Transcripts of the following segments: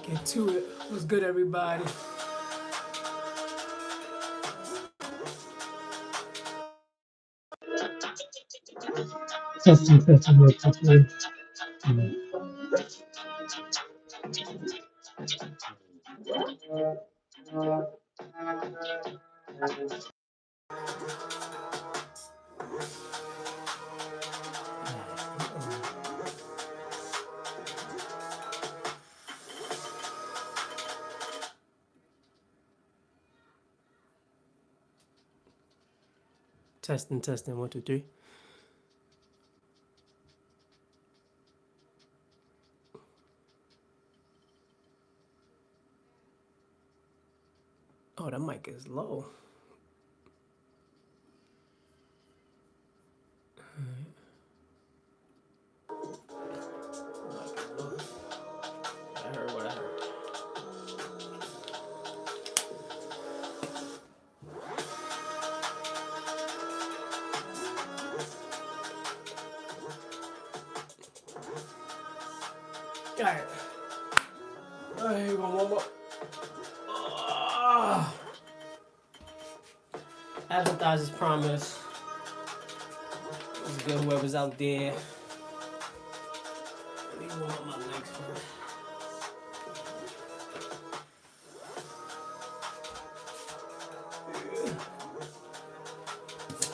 Get to it. What's good, everybody? Testing, testing, one, two, three. Testing, testing, 1, 2, 3. Oh, that mic is low. I heard what I heard. All right. All right, one more. Advertise as promised. It's good, whoever's out there. Let me warm up my legs first.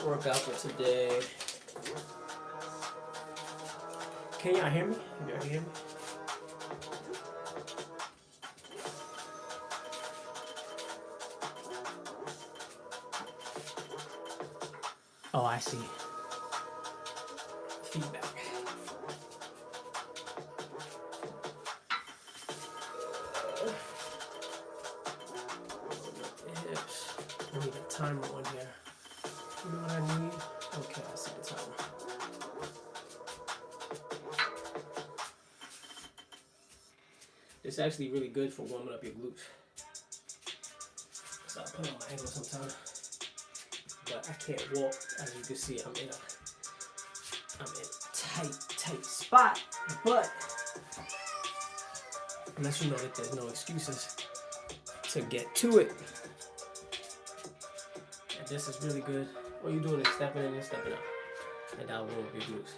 Workout for today. Can y'all hear me? Can y'all hear me? Oh, I see. Feedback. Hips. I need a timer on here. You know what I need? Okay, I see the timer. It's actually really good for warming up your glutes. So I put on my ankle sometimes. But I can't walk. As you can see, I'm in a tight spot. But unless you know that there's no excuses to get to it. And this is really good. All you're doing is stepping in and stepping out. And that'll warm up your glutes.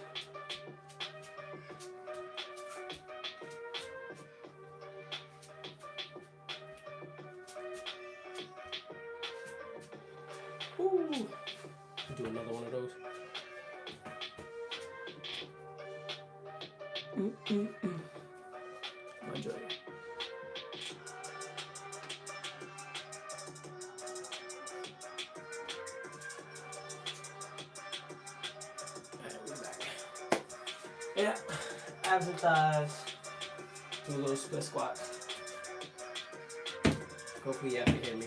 Ooh. Do another one of those. Enjoy it. Alright, we're back. Yeah, abs and thighs. Do a little split squat. Hopefully you can hear me.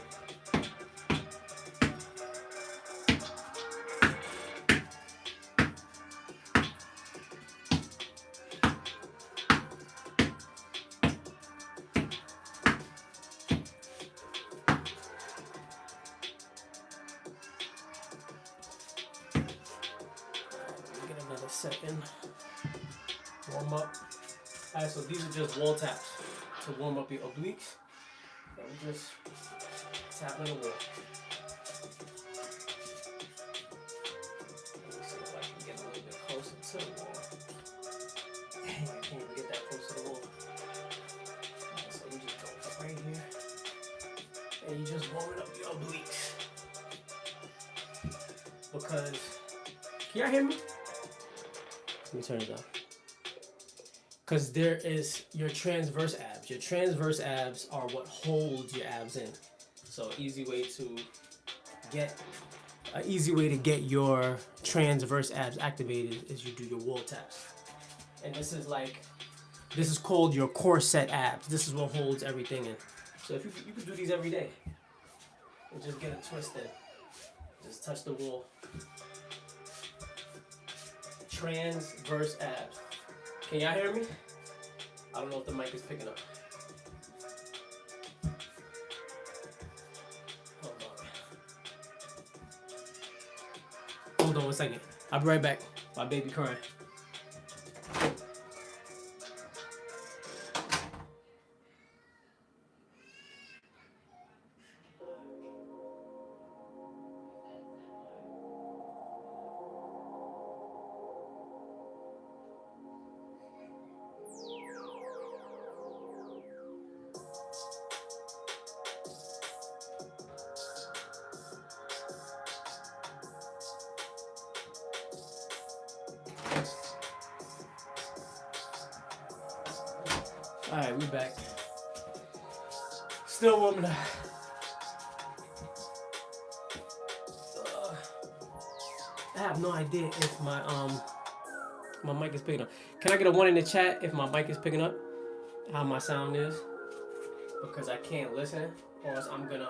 Second warm up. Alright, so these are just wall taps to warm up your obliques. And we just tapping the wall. Let me see if I can get a little bit closer to the wall. Dang, I can't even get that close to the wall. Alright, so you just go right here. And you just warming up your obliques. Because, can y'all hear me? Let me turn it down. Because there is your transverse abs. Your transverse abs are what holds your abs in. So an easy way to get your transverse abs activated is you do your wall taps. And this is called your core set abs. This is what holds everything in. So if you could do these every day and just get a twist in. Just touch the wall. Transverse abs. Can y'all hear me? I don't know if the mic is picking up. Hold on 1 second. I'll be right back. My baby crying. Alright, we back. Still warming up. I have no idea if my mic is picking up. Can I get a 1 in the chat if my mic is picking up? How my sound is? Because I can't listen, or else I'm gonna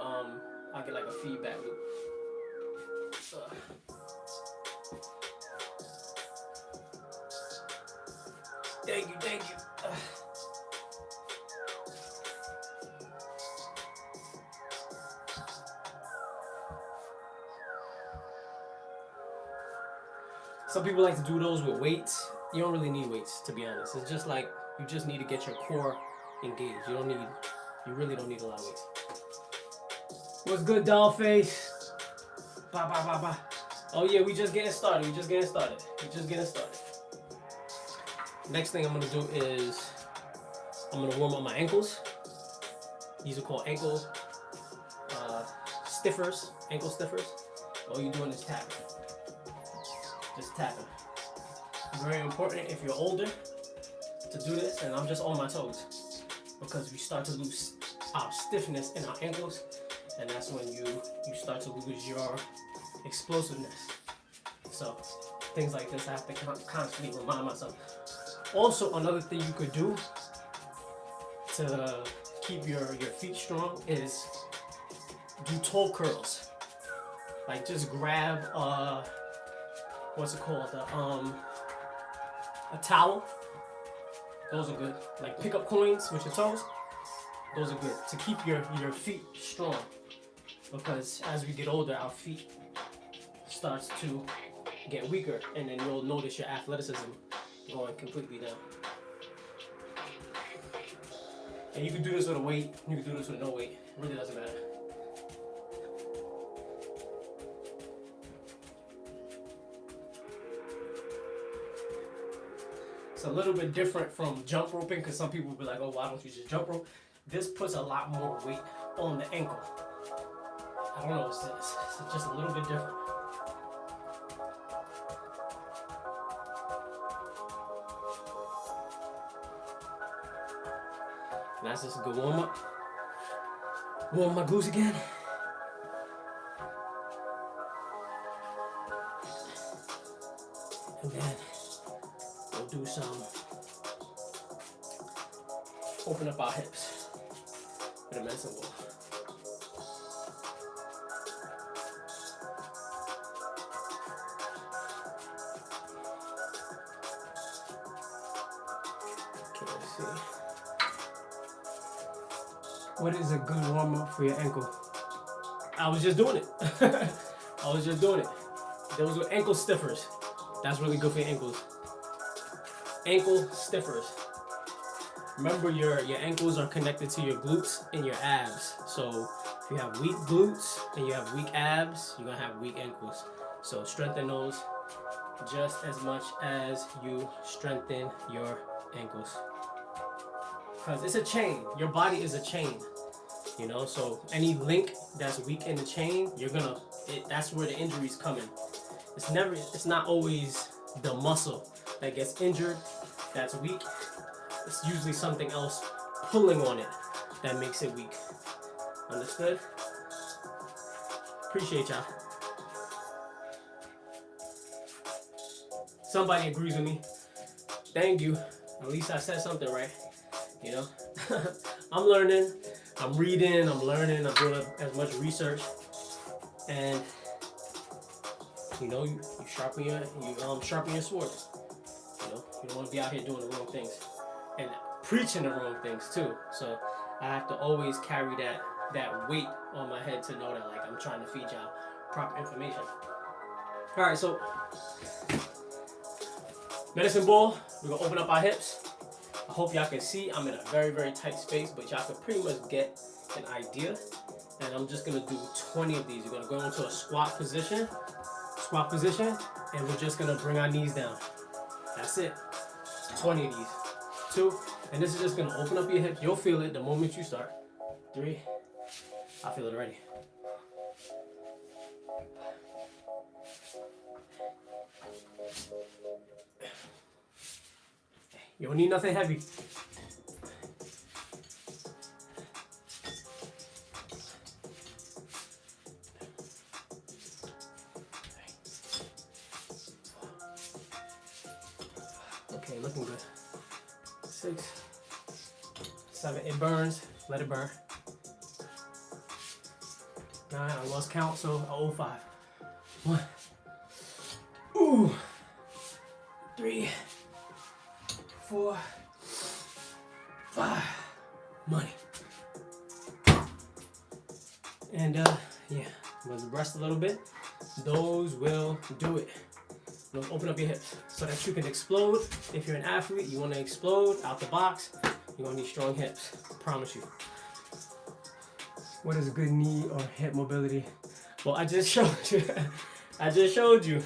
I'll get like a feedback loop. Thank you, thank you. Some people like to do those with weights. You don't really need weights, to be honest. It's just like you just need to get your core engaged. You really don't need a lot of weights. What's good, Dollface? Ba ba ba ba. Oh yeah, we just getting started. Next thing I'm gonna do is I'm gonna warm up my ankles. These are called ankle stiffers. Ankle stiffers. All you're doing is tapping. Just tapping. Very important if you're older to do this, and I'm just on my toes because we start to lose our stiffness in our ankles, and that's when you start to lose your explosiveness. So things like this I have to constantly remind myself. Also, another thing you could do to keep your feet strong is do toe curls. Like just grab what's it called? A towel. Those are good. Like pick up coins with your toes. Those are good to keep your feet strong. Because as we get older, our feet starts to get weaker, and then you'll notice your athleticism going completely down. And you can do this with a weight. You can do this with no weight. It really doesn't matter. It's a little bit different from jump roping because some people will be like, oh, why don't you just jump rope? This puts a lot more weight on the ankle. I don't know, it's just a little bit different. And that's just a good warm up. Warm my glutes again. And then we'll do some open up our hips with a medicine ball. Okay, let's see. What is a good warm up for your ankle? I was just doing it. Those were ankle stiffers. That's really good for your ankles. Ankle stiffers. Remember your ankles are connected to your glutes and your abs. So if you have weak glutes and you have weak abs, you're gonna have weak ankles. So strengthen those just as much as you strengthen your ankles. Because it's a chain. Your body is a chain. You know, so any link that's weak in the chain, that's where the injuries come in. It's not always the muscle that gets injured that's weak. It's usually something else pulling on it that makes it weak. Understood? Appreciate y'all. Somebody agrees with me. Thank you. At least I said something right. You know? I'm learning. I'm reading. I'm learning. I'm doing as much research. And you know, you sharpen your sword. You know, you don't want to be out here doing the wrong things and preaching the wrong things too. So I have to always carry that weight on my head to know that like I'm trying to feed y'all proper information. All right, so medicine ball. We're gonna open up our hips. I hope y'all can see. I'm in a very, very tight space, but y'all can pretty much get an idea. And I'm just gonna do 20 of these. We're gonna go into a squat position, and we're just gonna bring our knees down. That's it. 20 of these. 2, and this is just gonna open up your hips. You'll feel it the moment you start. 3, I feel it already. You don't need nothing heavy. 6, 7. It burns. Let it burn. 9. I lost count, so I owe 5. 1. Ooh. 3, 4, 5. Money. And yeah, let's rest a little bit. Those will do it. Those open up your hips so that you can explode. If you're an athlete, you want to explode out the box, you're gonna need strong hips. I promise you. What is good knee or hip mobility? Well, I just showed you. I just showed you.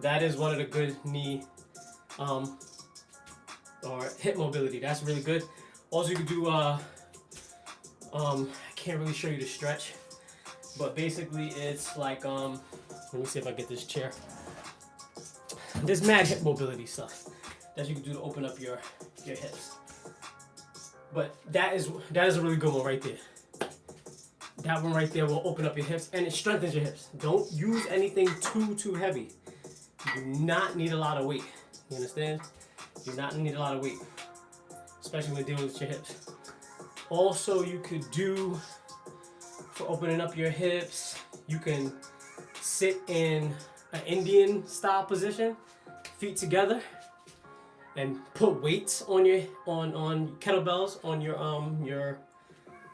That is one of the good knee or hip mobility. That's really good. Also, you can do I can't really show you the stretch, but basically it's like let me see if I get this chair. There's mad hip mobility stuff that you can do to open up your hips. But that is a really good one right there. That one right there will open up your hips and it strengthens your hips. Don't use anything too heavy. You do not need a lot of weight. You understand? You do not need a lot of weight, especially when dealing with your hips. Also, you could do for opening up your hips, you can sit in an Indian style position, feet together, and put weights on your on kettlebells on your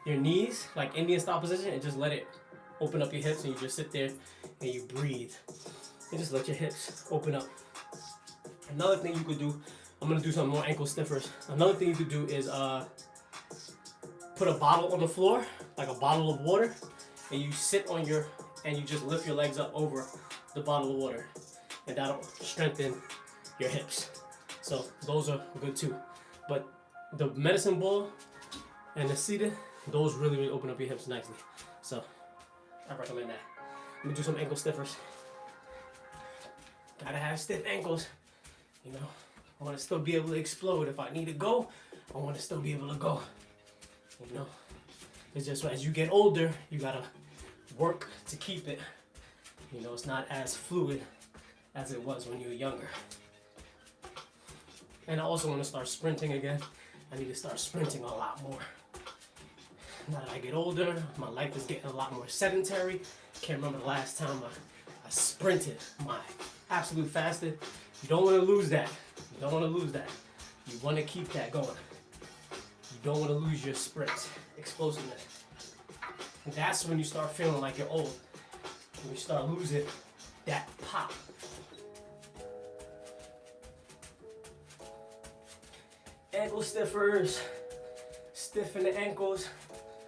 knees, like Indian style position, and just let it open up your hips, and you just sit there and you breathe and just let your hips open up. Another thing you could do, I'm gonna do some more ankle stiffers. Another thing you could do is put a bottle on the floor, like a bottle of water, and you sit on and you just lift your legs up over the bottle of water, and that'll strengthen your hips. So those are good too. But the medicine ball and the seated, those really open up your hips nicely. So I recommend that. Let me do some ankle stiffers. Gotta have stiff ankles. You know, I want to still be able to explode. If I need to go, I want to still be able to go. You know, it's just as you get older, you gotta work to keep it. You know, it's not as fluid as it was when you were younger. And I also want to start sprinting again. I need to start sprinting a lot more. Now that I get older, my life is getting a lot more sedentary. Can't remember the last time I sprinted my absolute fastest. You don't want to lose that. You don't want to lose that. You want to keep that going. You don't want to lose your sprints, explosiveness. And that's when you start feeling like you're old. When you start losing that pop. Ankle stiffers, stiffen the ankles.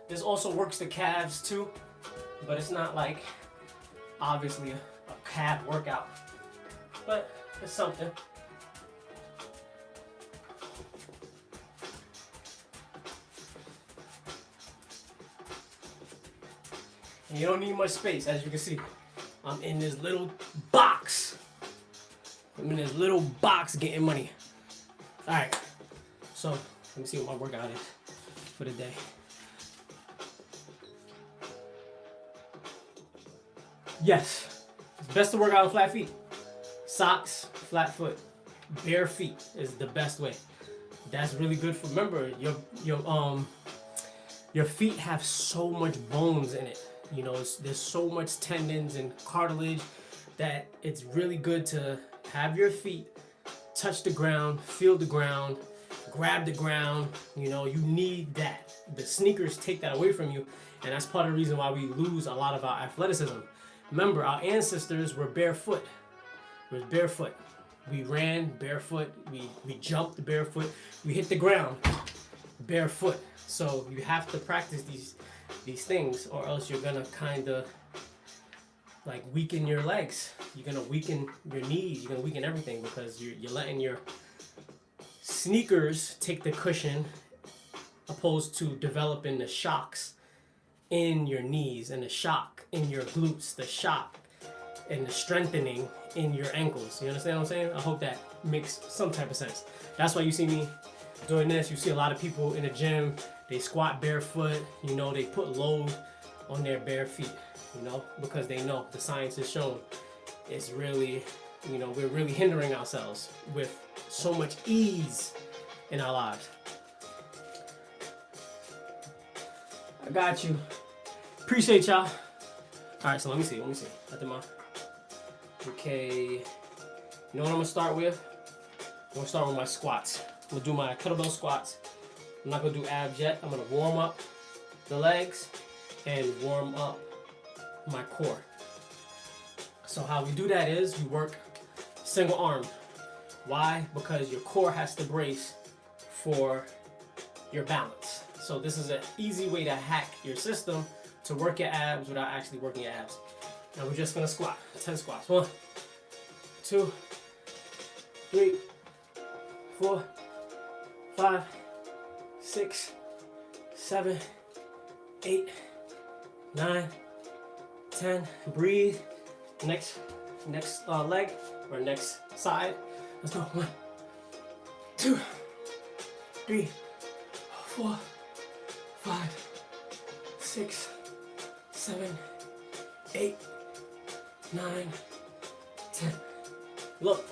This also works the calves too, but it's not like obviously a calf workout, but it's something. And you don't need much space, as you can see. I'm in this little box. I'm in this little box getting money. All right, so let me see what my workout is for the day. Yes, it's best to work out on flat feet. Socks, flat foot, bare feet is the best way. That's really good for, remember, your feet have so much bones in it. You know, there's so much tendons and cartilage that it's really good to have your feet touch the ground, feel the ground, grab the ground. You know, you need that. The sneakers take that away from you, and that's part of the reason why we lose a lot of our athleticism. Remember, our ancestors were barefoot. It was barefoot. We ran barefoot. We jumped barefoot. We hit the ground barefoot. So you have to practice these things, or else you're gonna kind of like weaken your legs. You're gonna weaken your knees. You're gonna weaken everything because you're letting your sneakers take the cushion, opposed to developing the shocks in your knees and the shock in your glutes, the shock and the strengthening in your ankles. You understand what I'm saying? I hope that makes some type of sense. That's why you see me doing this. You see a lot of people in the gym, they squat barefoot, you know, they put load on their bare feet, you know, because they know the science has shown it's really, you know, we're really hindering ourselves with so much ease in our lives. I got you. Appreciate y'all. All right, so let me see. I did my. Okay. You know what I'm gonna start with? I'm gonna start with my squats. I'm gonna do my kettlebell squats. I'm not gonna do abs yet. I'm gonna warm up the legs and warm up my core. So how we do that is we work single arm. Why? Because your core has to brace for your balance. So this is an easy way to hack your system to work your abs without actually working your abs. And we're just gonna squat, 10 squats. 1, 2, 3, 4, 5, 6, 7, 8, 9, 10. Breathe. Next leg or next side. Let's go. 1, 2, 3, 4, 5, 6, 7, 8, 9, 10. Look,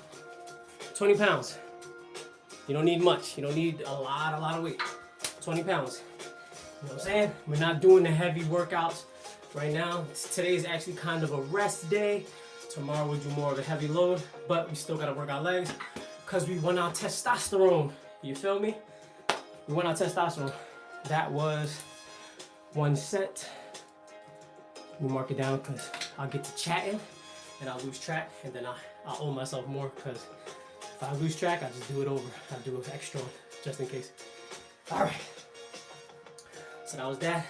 20 pounds. You don't need much. You don't need a lot of weight. 20 pounds. You know what I'm saying? We're not doing the heavy workouts right now. Today is actually kind of a rest day. Tomorrow we'll do more of a heavy load, but we still gotta work our legs because we want our testosterone. You feel me? We want our testosterone. That was 1 set. We mark it down because I'll get to chatting and I'll lose track, and then I'll owe myself more because if I lose track, I just do it over. I'll do an extra one just in case. All right. So that was that.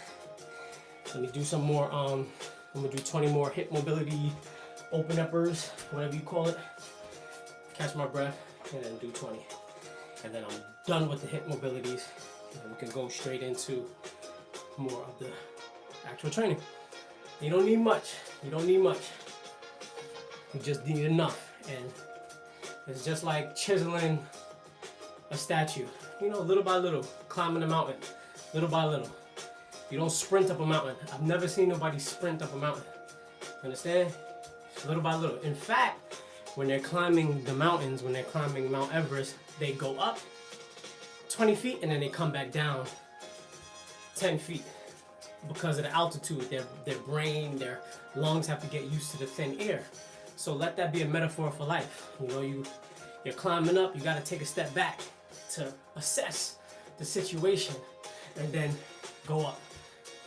Let me do some more. I'm gonna do 20 more hip mobility open uppers, whatever you call it. Catch my breath and then do 20. And then I'm done with the hip mobilities. And we can go straight into more of the actual training. You don't need much. You don't need much. You just need enough. And it's just like chiseling a statue. You know, little by little, climbing a mountain, little by little. You don't sprint up a mountain. I've never seen nobody sprint up a mountain. Understand? Little by little. In fact, when they're climbing the mountains, when they're climbing Mount Everest, they go up 20 feet and then they come back down 10 feet. Because of the altitude, their brain, their lungs have to get used to the thin air. So let that be a metaphor for life. You know, you're climbing up, you gotta take a step back to assess the situation and then go up.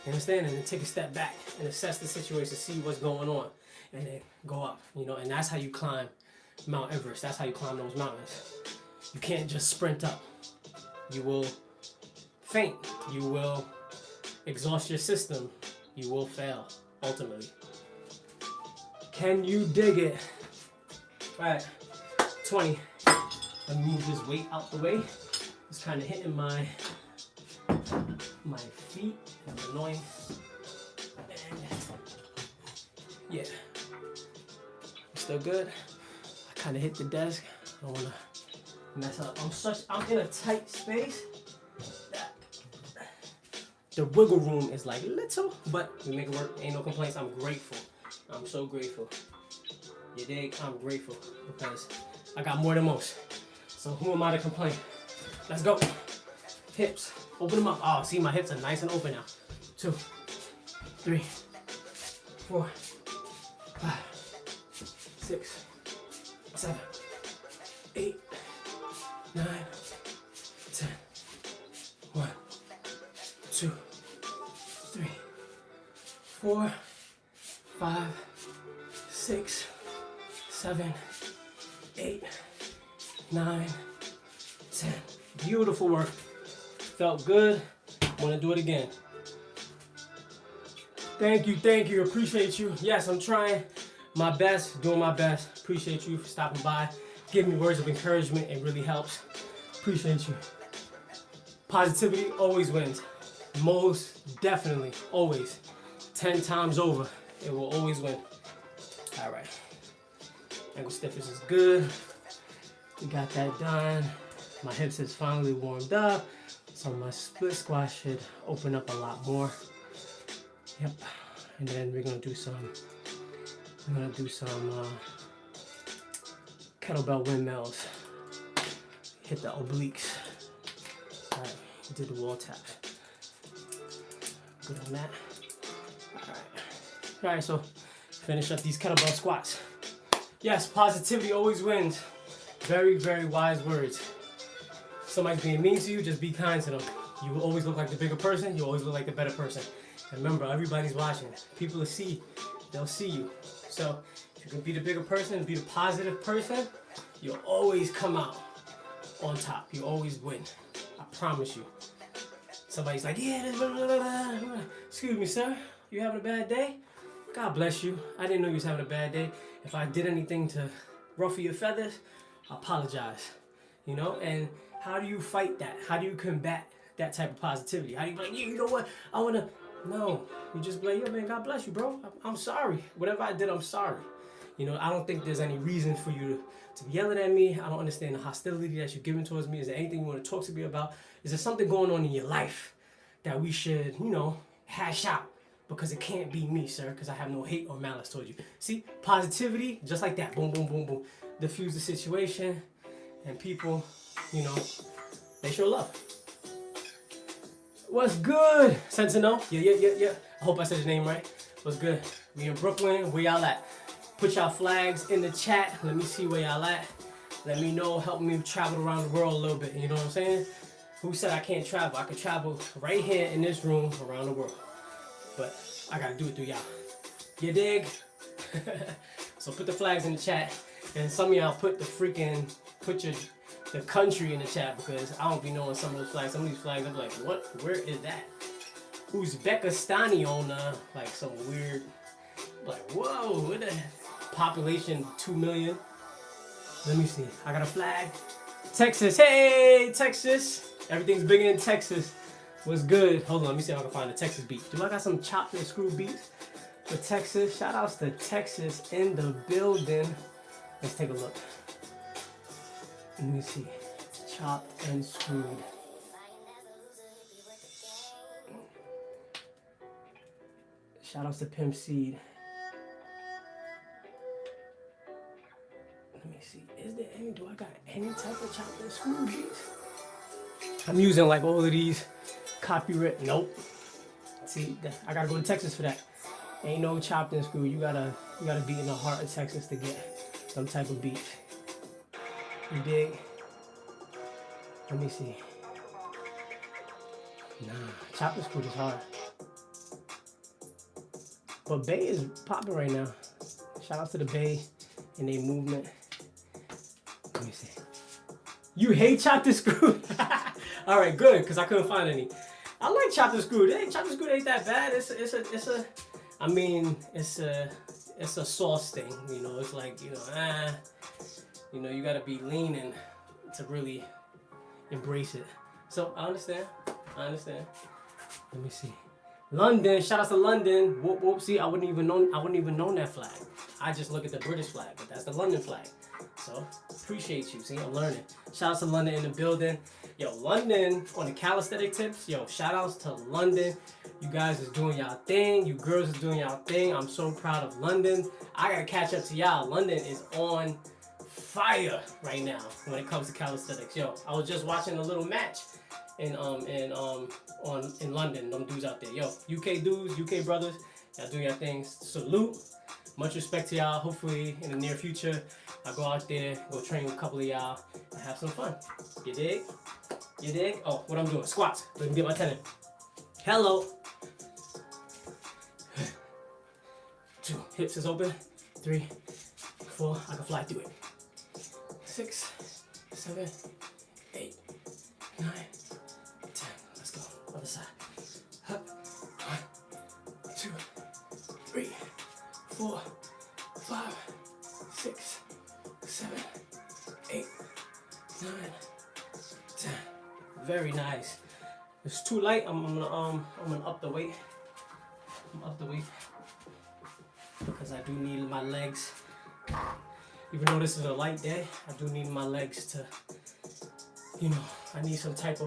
You understand? And then take a step back and assess the situation, see what's going on, and then go up. You know, and that's how you climb Mount Everest. That's how you climb those mountains. You can't just sprint up. You will faint. You will exhaust your system. You will fail, ultimately. Can you dig it? All right, 20. Let me move this weight out the way. It's kind of hitting my feet. It's annoying. And yeah, still good. I kind of hit the desk. I don't want to mess up. I'm in a tight space. The wiggle room is like little, but we make it work. Ain't no complaints. I'm grateful. I'm so grateful. You dig? I'm grateful because I got more than most. So who am I to complain? Let's go. Hips. Open them up. Oh, see, my hips are nice and open now. 2, 3, 4, 5, 6, 7, 8, 9, 10. 1, 2, 3, 4, 5, 6, 7, 8, 9, 10. Beautiful work. Felt good. Want to do it again. Thank you. Appreciate you. Yes, I'm trying my best, doing my best. Appreciate you for stopping by. Give me words of encouragement. It really helps. Appreciate you. Positivity always wins. Most definitely, always. 10 times over, it will always win. All right. Ankle stiffness is good. We got that done. My hips is finally warmed up, so my split squat should open up a lot more. Yep. And then we're gonna do some kettlebell windmills. Hit the obliques. She did the wall taps. Good on that. All right, so finish up these kettlebell squats. Yes, positivity always wins. Very, very wise words. If somebody's being mean to you, just be kind to them. You will always look like the bigger person. You always look like the better person. And remember, everybody's watching. People will see. They'll see you. So if you can be the bigger person, be the positive person, you'll always come out on top. You always win. I promise you. Somebody's like, yeah, excuse me, sir. You having a bad day? God bless you. I didn't know you was having a bad day. If I did anything to ruffle your feathers, I apologize. You know, and how do you fight that? How do you combat that type of positivity? How do you be like, yeah, you know what? I want to, no. You just be like, yo, man, God bless you, bro. I'm sorry. Whatever I did, I'm sorry. You know, I don't think there's any reason for you to be yelling at me. I don't understand the hostility that you're giving towards me. Is there anything you want to talk to me about? Is there something going on in your life that we should, you know, hash out? Because it can't be me, sir, because I have no hate or malice towards you. See, positivity, just like that. Boom, boom, boom, boom. Diffuse the situation, and people, you know, they show love. What's good, Sentinel? Yeah. I hope I said your name right. What's good? We in Brooklyn. Where y'all at? Put y'all flags in the chat. Let me see where y'all at. Let me know. Help me travel around the world a little bit. You know what I'm saying? Who said I can't travel? I can travel right here in this room around the world. But I gotta do it through y'all. You dig? So put the flags in the chat. And some of y'all put the country in the chat, because I don't be knowing some of those flags. Some of these flags, I'm like, what? Where is that? Uzbekistani on like some weird, like, whoa, what the population 2 million. Let me see. I got a flag. Texas, hey, Texas. Everything's bigger in Texas. What's good? Hold on, let me see if I can find a Texas beat. Do I got some chopped and screwed beats for Texas? Shout outs to Texas in the building. Let's take a look. Let me see. Chopped and screwed. Shout outs to Pimp Seed. Let me see. Do I got any type of chopped and screwed beats? I'm using like all of these copyright. Nope. See, I gotta go to Texas for that. Ain't no chopped and screwed. You gotta be in the heart of Texas to get some type of beat. You dig? Let me see. Nah, chopped and screwed is hard. But Bay is popping right now. Shout out to the Bay and their movement. Let me see. You hate chopped and screwed? All right, good, because I couldn't find any. I like chopped and screwed. Hey, chopped and screwed ain't that bad. It's a sauce thing. You know, it's like, you gotta be leaning to really embrace it. So I understand. Let me see. London, shout out to London. Whoop whoop. See, I wouldn't even known that flag. I just look at the British flag, but that's the London flag. So appreciate you. See, I'm learning. Shout out to London in the building. Yo, London on the calisthenic tips. Yo, shout outs to London. You guys is doing y'all thing. You girls is doing y'all thing. I'm so proud of London. I gotta catch up to y'all. London is on fire right now when it comes to calisthenics. Yo, I was just watching a little match in London. Them dudes out there. Yo, UK dudes, UK brothers, y'all doing y'all things. Salute. Much respect to y'all. Hopefully in the near future, I'll go out there, go train with a couple of y'all, and have some fun. You dig? You dig? Oh, what I'm doing? Squats. Let me get my 10 in. Hello. 2. Hips is open. 3, 4. I can fly through it. 6, 7, 8, 9, 10. Let's go. Other side. Up. 1, 2, 3, 4, 5, 6, 7, 8, 9, 10. Very nice. It's too light. I'm gonna up the weight. Because I do need my legs. Even though this is a light day, I do need my legs to, I need some type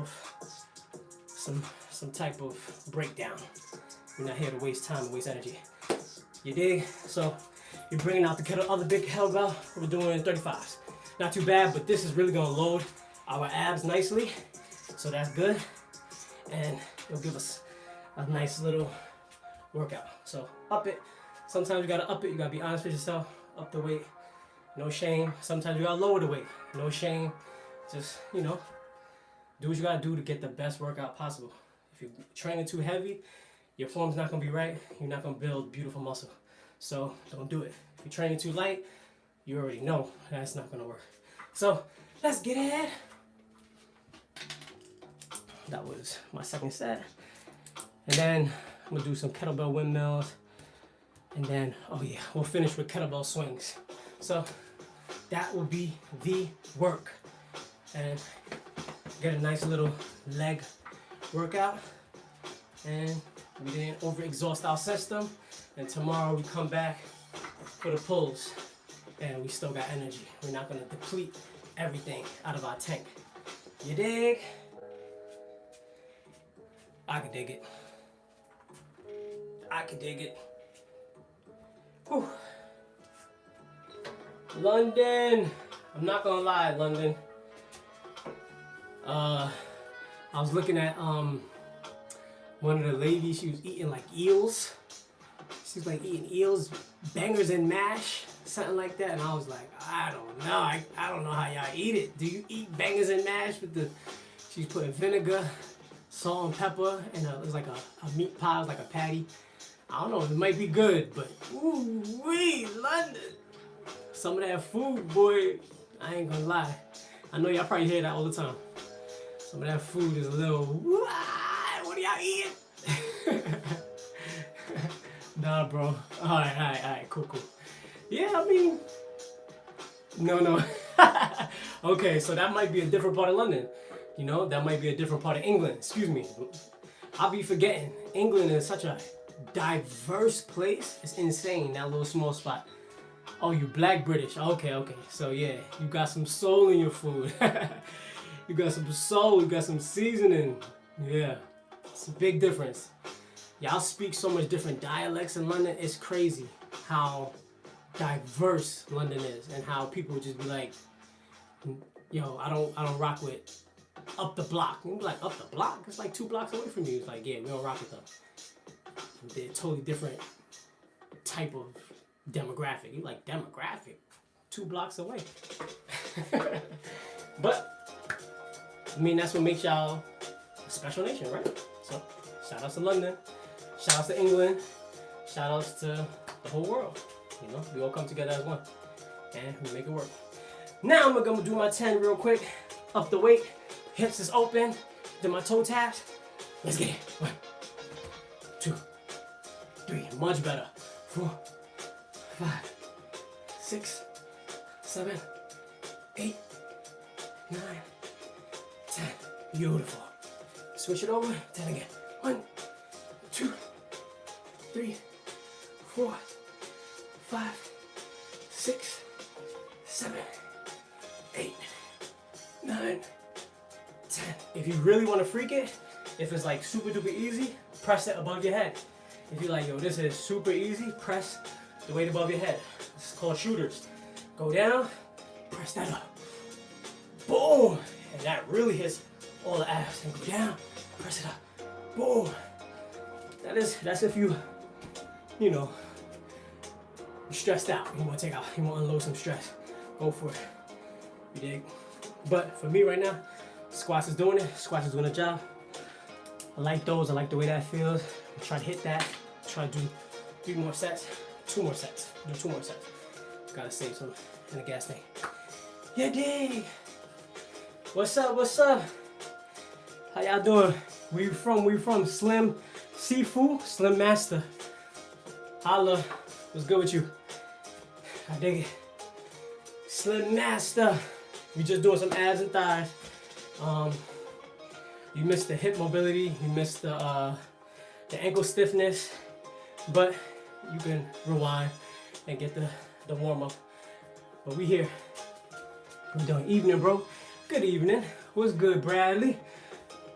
of breakdown. We're not here to waste time and waste energy. You dig? So you're bringing out the other big kettlebell. We're doing 35s. Not too bad, but this is really gonna load our abs nicely. So that's good. and it'll give us a nice little workout. So up it. Sometimes you gotta up it. You gotta be honest with yourself. Up the weight, no shame. Sometimes you gotta lower the weight, no shame. Just, you know, do what you gotta do to get the best workout possible. If you're training too heavy, your form's not gonna be right. You're not gonna build beautiful muscle. So don't do it. If you're training too light, you already know that's not gonna work. So let's get it. That was my second set. And then I'm gonna do some kettlebell windmills. And then, oh yeah, we'll finish with kettlebell swings. So that will be the work. And get a nice little leg workout. And we didn't overexhaust our system. And tomorrow we come back for the pulls. And we still got energy. We're not gonna deplete everything out of our tank. You dig? I can dig it. I can dig it. Whew. London. I'm not gonna lie, London. I was looking at one of the ladies. She was eating like eels. She was like eating eels, bangers and mash, something like that. And I was like, I don't know. I don't know how y'all eat it. Do you eat bangers and mash with the? She's putting vinegar, salt and pepper, and it was like a meat pie, it was like a patty. I don't know, it might be good, but ooh wee, London. Some of that food, boy, I ain't gonna lie. I know y'all probably hear that all the time. Some of that food is a little, what are y'all eating? Nah, bro. Alright, cool. Yeah, I mean, no. Okay, so that might be a different part of London. You know, that might be a different part of England. Excuse me. I'll be forgetting. England is such a diverse place. It's insane, that little small spot. Oh, you black British. Okay. So yeah, you got some soul in your food. You got some soul, you got some seasoning. Yeah, it's a big difference. Y'all speak so much different dialects in London. It's crazy how diverse London is and how people just be like, yo, I don't rock with up the block. And you be like, up the block? It's like 2 blocks away from you. It's like, yeah, we don't rock with them. They're totally different type of demographic. You like demographic? 2 blocks away. But I mean, that's what makes y'all a special nation, right? So shout outs to London, shout outs to England, shout outs to the whole world. You know, we all come together as one and we make it work. Now I'm gonna do my 10 real quick. Up the weight, hips is open, do my toe taps. Let's get it. 1, 2, 3, much better. 4, 5, 6, 7, 8, 9, 10. Beautiful. Switch it over. 10 again. 1, 2, 3, 4, 5, 6, 7, 8, 9, 10. If you really want to freak it, if it's like super duper easy, press it above your head. If you're like, yo, this is super easy, press the weight above your head. This is called shooters. Go down, press that up. Boom! And that really hits all the abs. And go down, press it up. Boom! That's if you know, you're stressed out. You want to unload some stress. Go for it. You dig? But for me right now, squats is doing it. Squats is doing a job. I like those. I like the way that feels. I'm trying to hit that. Try to do 3 more sets. 2 more sets. Do 2 more sets. Gotta save some in the gas tank. Yeah, dig. What's up? How y'all doing? Where you from? Slim Sifu? Slim Master. Holla. What's good with you? I dig it. Slim Master. We just doing some abs and thighs. You missed the hip mobility. You missed the ankle stiffness. But you can rewind and get the warm up. But we here. We're doing evening, bro. Good evening. What's good, Bradley?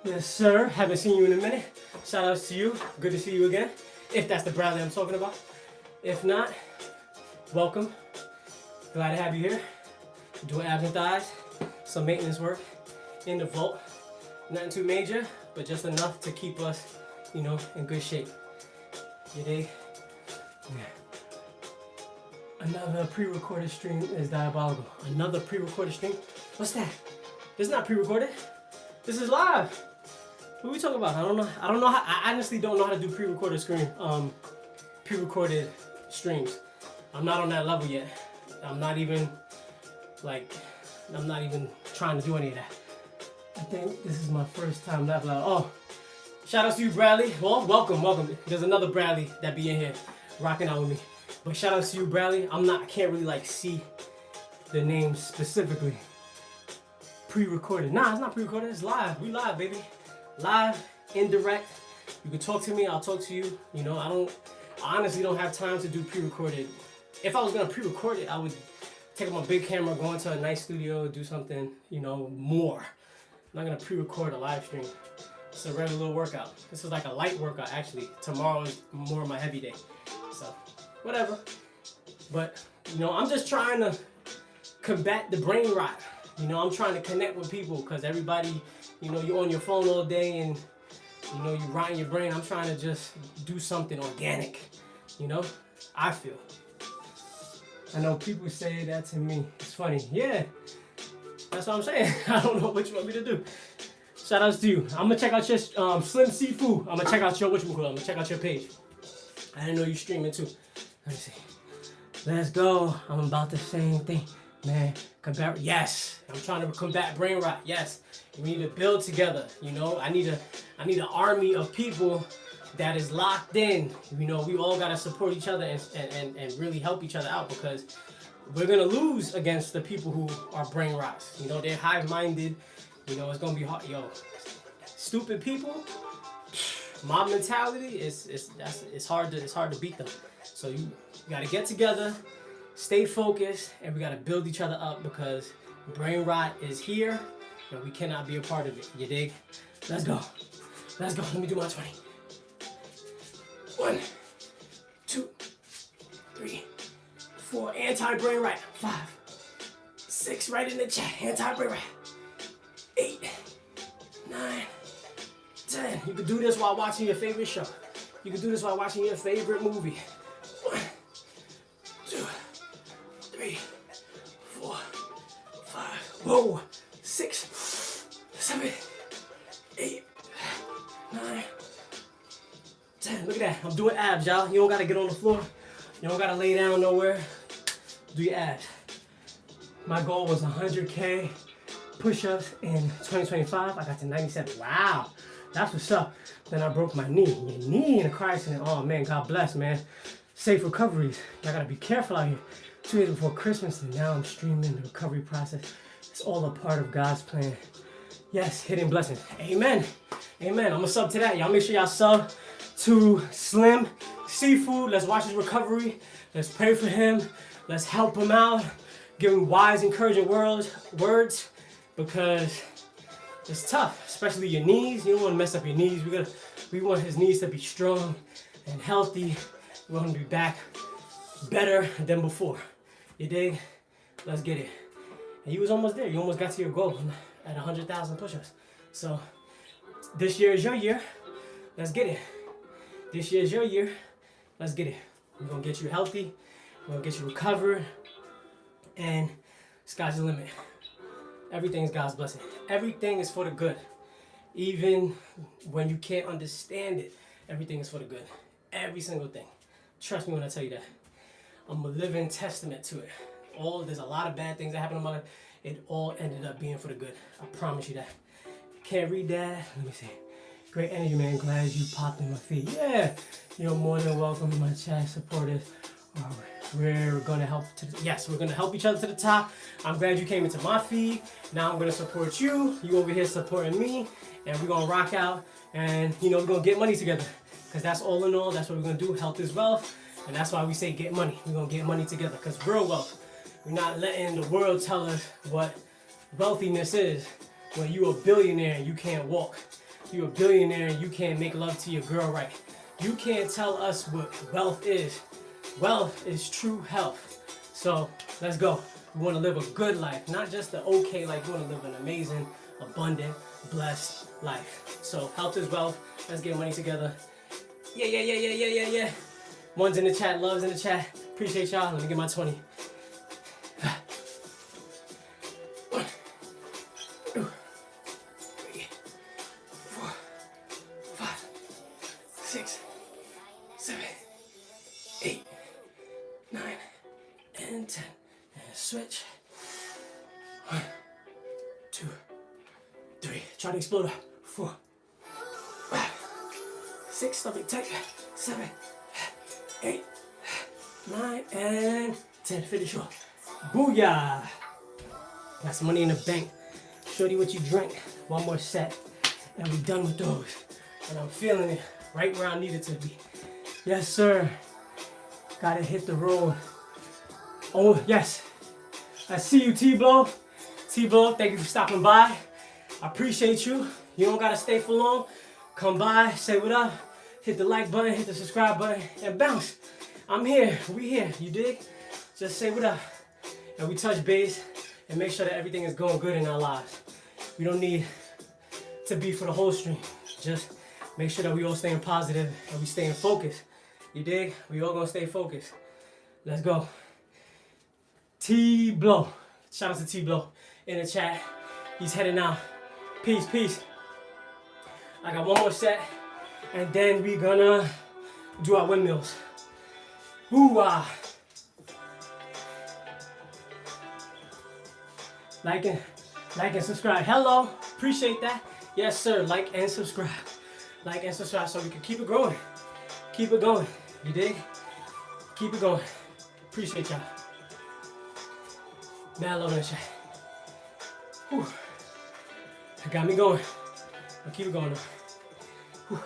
Yes, sir. Haven't seen you in a minute. Shout outs to you. Good to see you again. If that's the Bradley I'm talking about. If not, welcome. Glad to have you here. Doing abs and thighs. Some maintenance work in the vault. Nothing too major, but just enough to keep us, you know, in good shape. You dig? Yeah. Another pre-recorded stream is diabolical. Another pre-recorded stream? What's that? This is not pre-recorded. This is live. What are we talking about? I don't know. I honestly don't know how to do pre-recorded streams. I'm not on that level yet. I'm not even trying to do any of that. I think this is my first time live. Oh, shout out to you, Bradley. Well, welcome. There's another Bradley that be in here rocking out with me. But shout out to you, Bradley. I can't really like see the name specifically. Pre-recorded. Nah, it's not pre-recorded. It's live. We live, baby. Live, indirect. You can talk to me. I'll talk to you. You know, I honestly don't have time to do pre-recorded. If I was gonna pre-record it, I would take up my big camera, go into a nice studio, do something, you know, more. I'm not gonna pre-record a live stream. It's a regular little workout. This is like a light workout, actually. Tomorrow is more of my heavy day. So, whatever. But, you know, I'm just trying to combat the brain rot. You know, I'm trying to connect with people because everybody, you know, you're on your phone all day and, you know, you're rotting your brain. I'm trying to just do something organic, you know? I feel. I know people say that to me. It's funny. Yeah, that's what I'm saying. I don't know what you want me to do. Shout outs to you. I'm gonna check out your Slim Seafood. I'm gonna check out your I'm gonna check out your page. I didn't know you streaming too. Let me see. Let's go. I'm about the same thing, man. Yes, I'm trying to combat brain rot. Yes, we need to build together. You know, I need an army of people that is locked in. You know, we all gotta support each other and really help each other out because we're gonna lose against the people who are brain rots. You know, they're hive-minded. You know, it's gonna be hard. Yo, stupid people, mob mentality. It's hard to beat them. So you gotta get together, stay focused, and we gotta build each other up because brain rot is here, and we cannot be a part of it. You dig? Let's go. Let me do my 20. 1, 2, 3, 4. Anti-brain rot. 5, 6. Right in the chat. Anti-brain rot. 8, 9, 10. You can do this while watching your favorite show. You can do this while watching your favorite movie. 1, 2, 3, 4, 5. Whoa. 6, 7, 8, 9, 10. Look at that. I'm doing abs, y'all. You don't gotta get on the floor. You don't gotta lay down nowhere. Do your abs. My goal was 100K push-ups in 2025. I got to 97. Wow. That's what's up. Then I broke my knee. Your knee in a car accident. Oh, man. God bless, man. Safe recoveries. I gotta be careful out here. 2 days before Christmas, and now I'm streaming the recovery process. It's all a part of God's plan. Yes, hidden blessings. Amen. Amen. I'm gonna sub to that. Y'all make sure y'all sub to Slim Seafood. Let's watch his recovery. Let's pray for him. Let's help him out. Give him wise, encouraging words because it's tough, especially your knees. You don't want to mess up your knees. We want his knees to be strong and healthy. We want him to be back better than before. You dig? Let's get it. And you was almost there. You almost got to your goal at 100,000 push-ups. So this year is your year. Let's get it. This year is your year. Let's get it. We're going to get you healthy. We're going to get you recovered. And sky's the limit. Everything's God's blessing. Everything is for the good. Even when you can't understand it, everything is for the good. Every single thing. Trust me when I tell you that. I'm a living testament to it. There's a lot of bad things that happened in my life. It all ended up being for the good. I promise you that. Can't read that. Let me see. Great energy, man. Glad you popped in my feed. Yeah. You're more than welcome, my chat supporters. We're gonna help. We're gonna help each other to the top. I'm glad you came into my feed. Now I'm gonna support you. You over here supporting me, and we're gonna rock out. And you know we're gonna get money together, because that's all in all. That's what we're gonna do. Health is wealth, and that's why we say get money. We're gonna get money together, because real wealth. We're not letting the world tell us what wealthiness is. When you a billionaire and you can't walk. You a billionaire and you can't make love to your girl right. You can't tell us what wealth is. Wealth is true health. So let's go. We want to live a good life, not just the okay life. We want to live an amazing, abundant, blessed life. So health is wealth. Let's get money together. Yeah. One's in the chat, love's in the chat. Appreciate y'all. Let me get my 20. 1, 2, 3, 4, 5, 6, 7, 8, 9, and 10. And switch. 1, 2, 3. Try to explode up. 4, 5, 6. Stomach tight. 7, 8, 9, and 10. Finish off. Booyah! Got some money in the bank. Shorty, what you drink? One more set, and we're done with those. And I'm feeling it right where I need it to be. Yes, sir. Gotta hit the road. Oh, yes. I see you, T-Blow. T-Blow, thank you for stopping by. I appreciate you. You don't gotta stay for long. Come by, say what up, hit the like button, hit the subscribe button, and bounce. I'm here, we here, you dig? Just say what up, and we touch base, and make sure that everything is going good in our lives. We don't need to be for the whole stream. Just make sure that we all staying positive, and we staying focused. You dig? We all gonna stay focused. Let's go. T-Blow. Shout out to T-Blow in the chat. He's heading out. Peace, peace. I got one more set, and then we gonna do our windmills. Ooh-ah. Like and subscribe. Hello, appreciate that. Yes, sir, like and subscribe. Like and subscribe so we can keep it growing. Keep it going, you dig? Keep it going. Appreciate y'all. Mad love in the chat. Whew. That got me going. I'll keep it going though. Whew.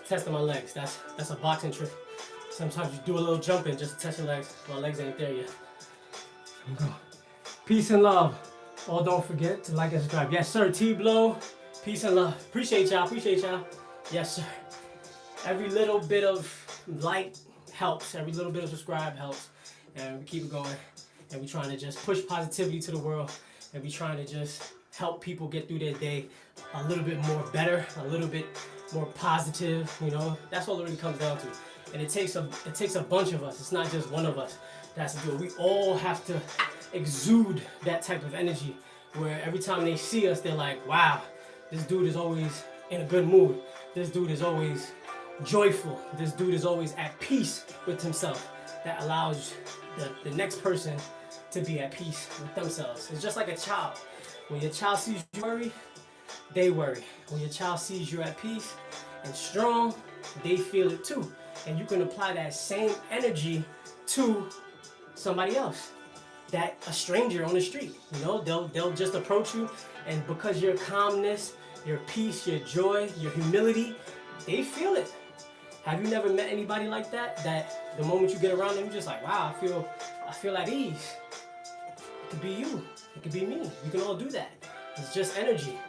Testing my legs. That's a boxing trick. Sometimes you do a little jumping just to test your legs. My legs ain't there yet. I'm going. Peace and love. Oh, don't forget to like and subscribe. Yes, sir. T-Blow. Peace and love. Appreciate y'all. Appreciate y'all. Yes, sir. Every little bit of like helps. Every little bit of subscribe helps. And we keep it going. And we trying to just push positivity to the world. And we trying to just help people get through their day a little bit more better, a little bit more positive. You know, that's all it really comes down to. And it takes a bunch of us. It's not just one of us that has to do it. We all have to exude that type of energy where every time they see us, they're like, wow, this dude is always in a good mood. This dude is always joyful. This dude is always at peace with himself. That allows the next person to be at peace with themselves. It's just like a child. When your child sees you worry, they worry. When your child sees you at peace and strong, they feel it too. And you can apply that same energy to somebody else. That a stranger on the street, you know, they'll just approach you, and because your calmness, your peace, your joy, your humility, they feel it. Have you never met anybody like that? That the moment you get around them, you're just like, wow, I feel at ease. It could be you. It could be me. We can all do that. It's just energy.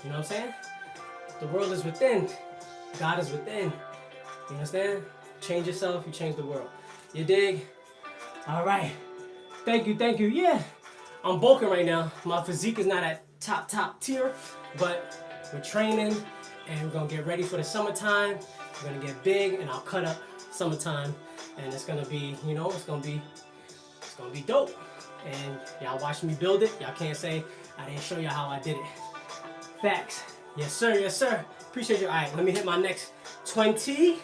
You know what I'm saying? The world is within. God is within. You understand? Change yourself, you change the world. You dig? All right. Thank you. Yeah, I'm bulking right now. My physique is not at top tier, but we're training and we're gonna get ready for the summertime. We're gonna get big and I'll cut up summertime, and it's gonna be, you know, it's gonna be dope. And y'all watch me build it. Y'all can't say I didn't show you how I did it. Facts. Yes, sir. Appreciate you. All right, let me hit my next 20.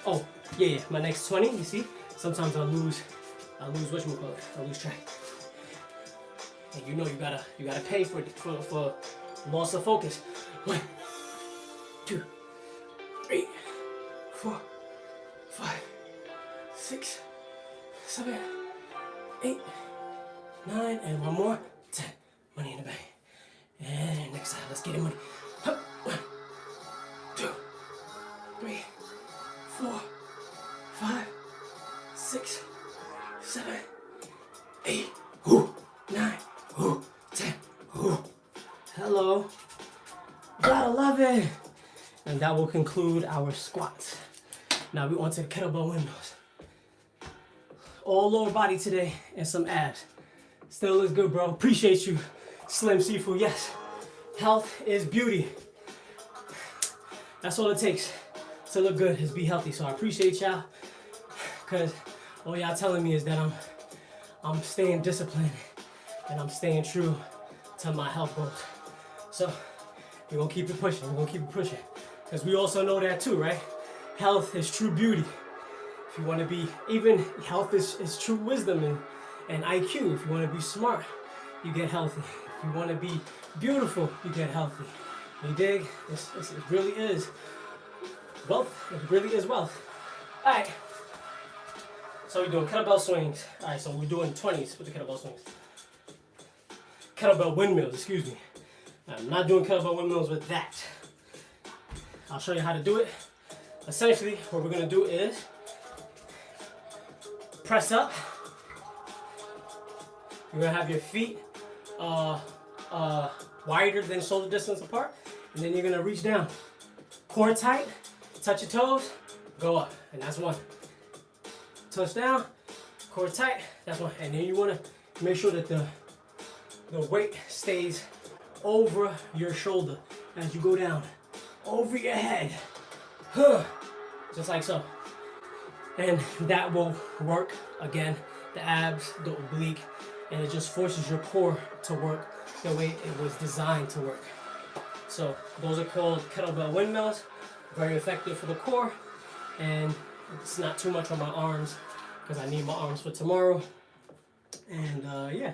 Oh, yeah, my next 20. You see, sometimes I lose whatchamacallit. I lose track. And you know you gotta pay for loss of focus. 1, 2, 3, 4, 5, 6, 7, 8, 9, and one more. 10. Money in the bank. And next side, let's get it money. 1, 2, 3, 4, 5, 6, 7, 8, 9, 10. Hello. Gotta love it. And that will conclude our squats. Now we're on to the kettlebell windmills. All lower body today and some abs. Still looks good, bro. Appreciate you, Slim Seafood. Yes. Health is beauty. That's all it takes to look good, is be healthy. So I appreciate y'all, because all y'all telling me is that I'm staying disciplined and I'm staying true to my health goals. So we're gonna keep it pushing. We're gonna keep it pushing, because we also know that too, right? Health is true beauty. If you want to be, even health is true wisdom and IQ. If you want to be smart, you get healthy. If you want to be beautiful, you get healthy. You dig? It really is wealth. It really is wealth. All right. So we're doing kettlebell swings. All right. So we're doing 20s with the kettlebell swings. Kettlebell windmills. Excuse me. I'm not doing kettlebell windmills with that. I'll show you how to do it. Essentially, what we're gonna do is press up. You're gonna have your feet wider than shoulder distance apart, and then you're gonna reach down. Core tight, touch your toes, go up, and that's one. Touch down, core tight, that's one. And then you wanna make sure that the weight stays over your shoulder as you go down, over your head, just like so. And that will work, again, the abs, the oblique, and it just forces your core to work the way it was designed to work. So those are called kettlebell windmills. Very effective for the core, and it's not too much on my arms because I need my arms for tomorrow. And yeah,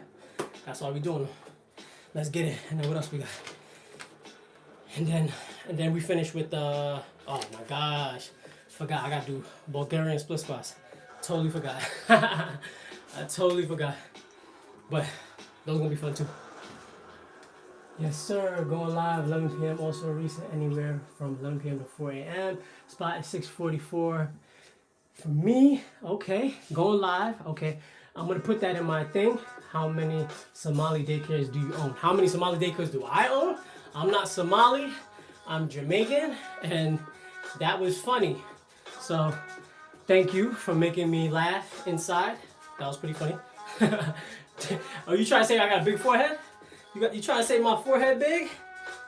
that's all we're doing. Let's get it. And then what else we got? And then we finish with oh my gosh, forgot I gotta do Bulgarian split squats. Totally forgot. I totally forgot. But those are gonna be fun too. Yes, sir. Going live 11 p.m. Also recent anywhere from 11 p.m. to 4 a.m. Spot at 6:44 for me. Okay, going live. Okay, I'm gonna put that in my thing. How many Somali daycares do you own? How many Somali daycares do I own? I'm not Somali. I'm Jamaican, and that was funny. So thank you for making me laugh inside. That was pretty funny. Oh, you trying to say I got a big forehead? You trying to say my forehead big? Is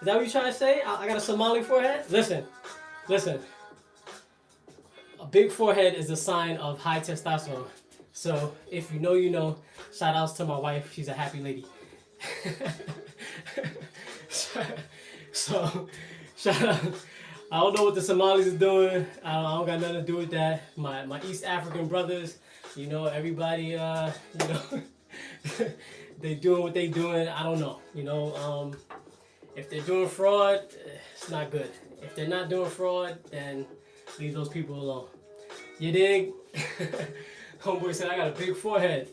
that what you trying to say? I got a Somali forehead? Listen. A big forehead is a sign of high testosterone. So if you know, you know. Shout outs to my wife. She's a happy lady. So shout out. I don't know what the Somalis are doing. I don't got nothing to do with that. My East African brothers, you know, everybody, you know, they doing what they doing. I don't know. You know, if they're doing fraud, it's not good. If they're not doing fraud, then leave those people alone. You dig? Homeboy said I got a big forehead.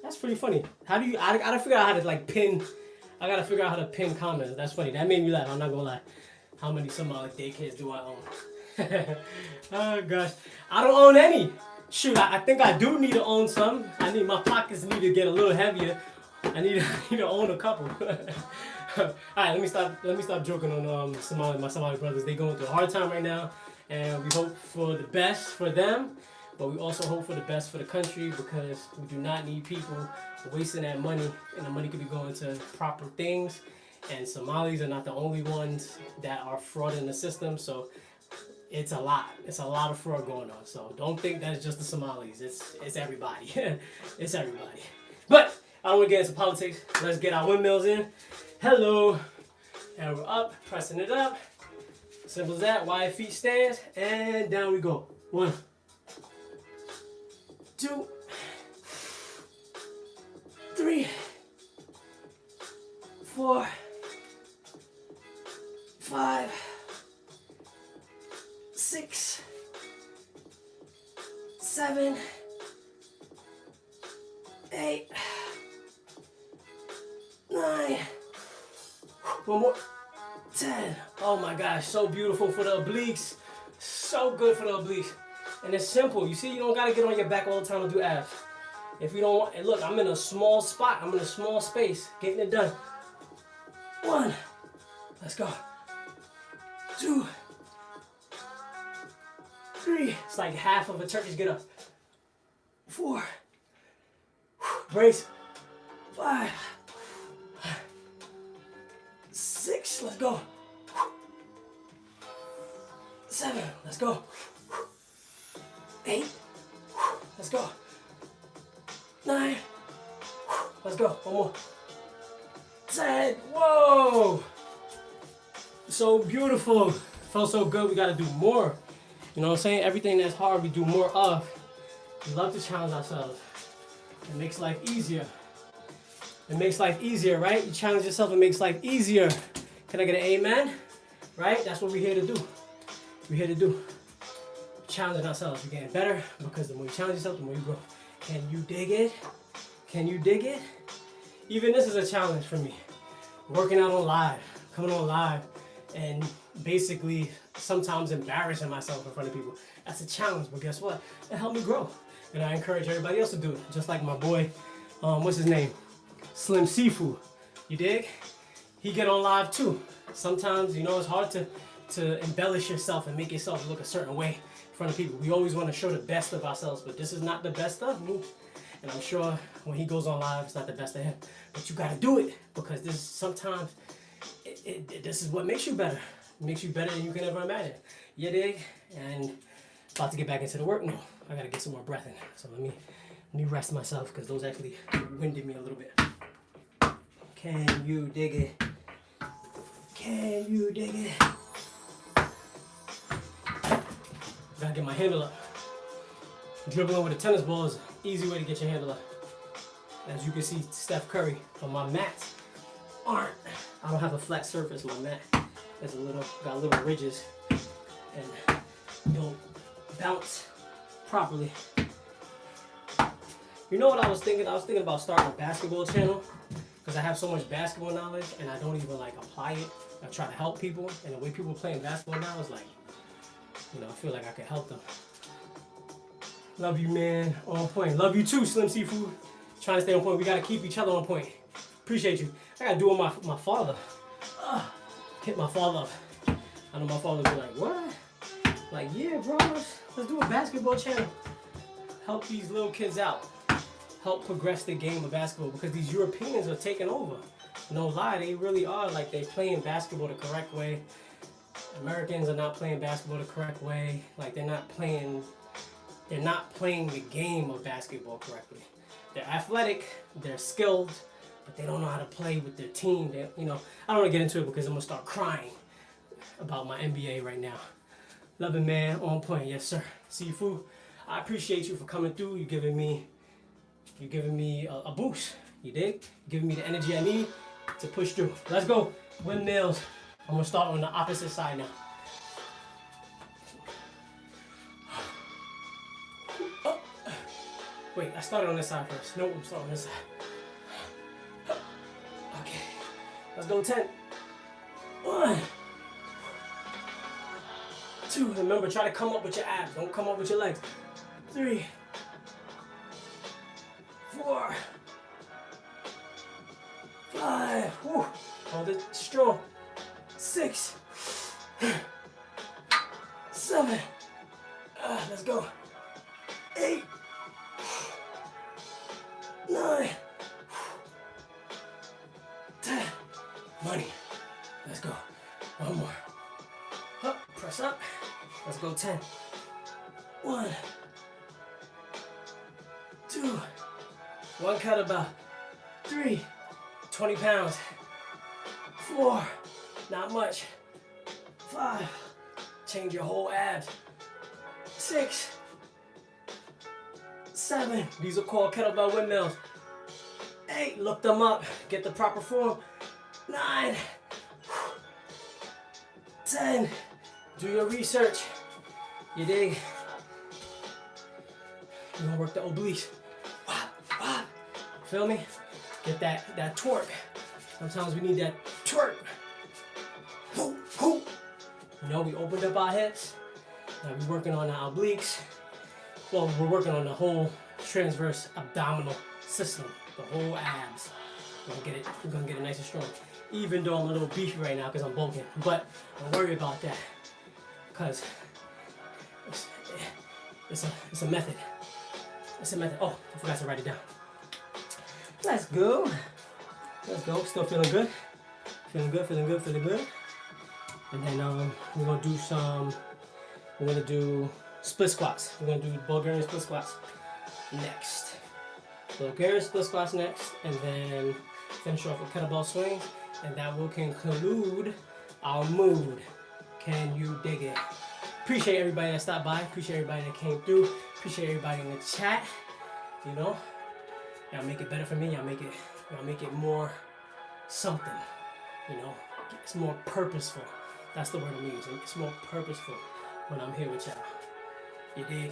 That's pretty funny. How do you? I gotta figure out how to like pin. I gotta figure out how to pin comments. That's funny. That made me laugh. I'm not gonna lie. How many Somali daycares do I own? Oh gosh, I don't own any. Shoot, I think I do need to own some. My pockets need to get a little heavier. I need to own a couple. All right, let me stop joking on my Somali brothers. They going through a hard time right now, and we hope for the best for them. But we also hope for the best for the country, because we do not need people wasting that money, and the money could be going to proper things. And Somalis are not the only ones that are frauding the system, so it's a lot. It's a lot of fraud going on. So don't think that it's just the Somalis. It's everybody. It's everybody. But I don't want to get into politics. Let's get our windmills in. Hello. And we're up, pressing it up. Simple as that. Wide feet stance, and down we go. 1, 2, 3, 4, 5, 6, 7, 8, 9. One more. 10. Oh my gosh, so beautiful for the obliques. So good for the obliques. And it's simple. You see, you don't gotta get on your back all the time to do abs. If you don't want, and look, I'm in a small spot. I'm in a small space, getting it done. 1. Let's go. 2. 3. It's like half of a Turkish get up. 4. Brace. 5. 6. go. 7, let's go. 8, let's go. 9, let's go. One more. 10, whoa. So beautiful. Felt so good. We gotta do more. You know what I'm saying? Everything that's hard, we do more of. We love to challenge ourselves. It makes life easier. It makes life easier, right? You challenge yourself, it makes life easier. Can I get an amen? Right? That's what we're here to do. We're here to do. Challenging ourselves. We're getting better because the more you challenge yourself, the more you grow. Can you dig it? Can you dig it? Even this is a challenge for me. Working out on live, coming on live, and basically sometimes embarrassing myself in front of people. That's a challenge, but guess what? It helped me grow. And I encourage everybody else to do it. Just like my boy, what's his name? Slim Sifu. You dig? He get on live too. Sometimes, you know, it's hard to embellish yourself and make yourself look a certain way in front of people. We always want to show the best of ourselves, but this is not the best of me. And I'm sure when he goes on live, it's not the best of him. But you gotta do it because this sometimes this is what makes you better. It makes you better than you can ever imagine. You dig? And about to get back into the work. No, I gotta get some more breath in. So let me rest myself because those actually winded me a little bit. Can you dig it? Can you dig it? Gotta get my handle up. Dribbling with a tennis ball is an easy way to get your handle up. As you can see, Steph Curry on my mats aren't. I don't have a flat surface. My mat is got little ridges and don't bounce properly. You know what I was thinking? I was thinking about starting a basketball channel because I have so much basketball knowledge and I don't even like apply it. I try to help people, and the way people playing basketball now is like, you know, I feel like I could help them. Love you, man. On point. Love you too, Slim Seafood. Trying to stay on point. We gotta keep each other on point. Appreciate you. I gotta do it with my father. Hit my father up. I know my father be like, what? Like, yeah, bro, let's do a basketball channel. Help these little kids out. Help progress the game of basketball because these Europeans are taking over. No lie, they really are. Like, they playing basketball the correct way. Americans are not playing basketball the correct way. Like, they're not playing the game of basketball correctly. They're athletic, they're skilled, but they don't know how to play with their team. They, you know, I don't want to get into it because I'm gonna start crying about my NBA right now. Love it, man. On point, yes sir. Sifu, I appreciate you for coming through. You're giving me a boost. You dig? You're giving me the energy I need to push through. Let's go. Windmills. I'm gonna start on the opposite side now. Oh. Wait, I started on this side first. No, I'm starting on this side. Okay. Let's go 10. 1. 2. Remember, try to come up with your abs. Don't come up with your legs. 3. 4. 5. Woo. Hold it strong. 6. 7. Let's go. 8. 9. 10. Money. Let's go. One more. Up. Press up. Let's go 10. 1. 2. 1 kettlebell. 3. 20 pounds. 4. Not much. 5. Change your whole abs. 6. 7. These are called kettlebell windmills. 8. Look them up. Get the proper form. 9. 10. Do your research. You dig? You're gonna work the obliques. Feel me? Get that torque. Sometimes we need that twerk. You know, we opened up our hips. Now we're working on our obliques. Well, we're working on the whole transverse abdominal system, the whole abs. We're gonna get it nice and strong. Even though I'm a little beefy right now because I'm bulking, but don't worry about that because it's a method. It's a method. Oh, I forgot to write it down. Let's go. Let's go. Still feeling good. Feeling good, feeling good, feeling good. And then we're gonna do split squats. We're gonna do Bulgarian split squats next. Bulgarian split squats next, and then finish off with kettlebell swing, and that will conclude our mood. Can you dig it? Appreciate everybody that stopped by. Appreciate everybody that came through. Appreciate everybody in the chat. You know, y'all make it better for me. Y'all make it more something. You know, it's more purposeful. That's the word I'm using. It's more purposeful when I'm here with y'all. You dig?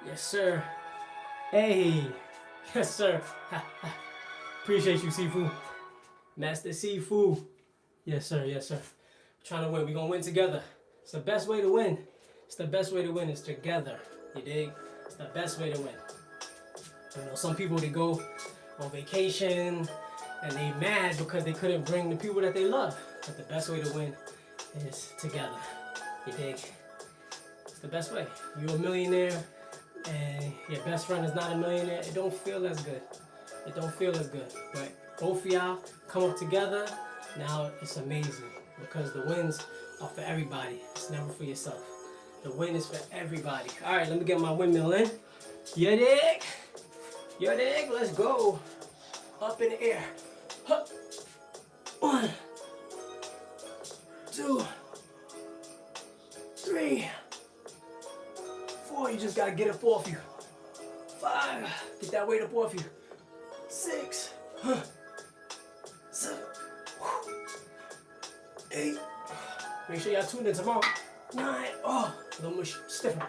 Yes, sir. Hey. Yes, sir. Appreciate you, Sifu. Master Sifu. Yes, sir. Yes, sir. We're trying to win. We're going to win together. It's the best way to win. It's the best way to win is together. You dig? It's the best way to win. You know, some people, they go on vacation and they mad because they couldn't bring the people that they love. But the best way to win is together. You dig? It's the best way. You're a millionaire and your best friend is not a millionaire. It don't feel as good. It don't feel as good. But both of y'all come up together. Now it's amazing because the wins are for everybody. It's never for yourself. The win is for everybody. All right, let me get my windmill in. You dig? You dig? Let's go. Up in the air. Hup. 1, 2, 3, 4. You just gotta get up off you. 5. Get that weight up off you. 6. 7. 8. Make sure y'all tune in tomorrow. 9. Oh, a little more stiffer.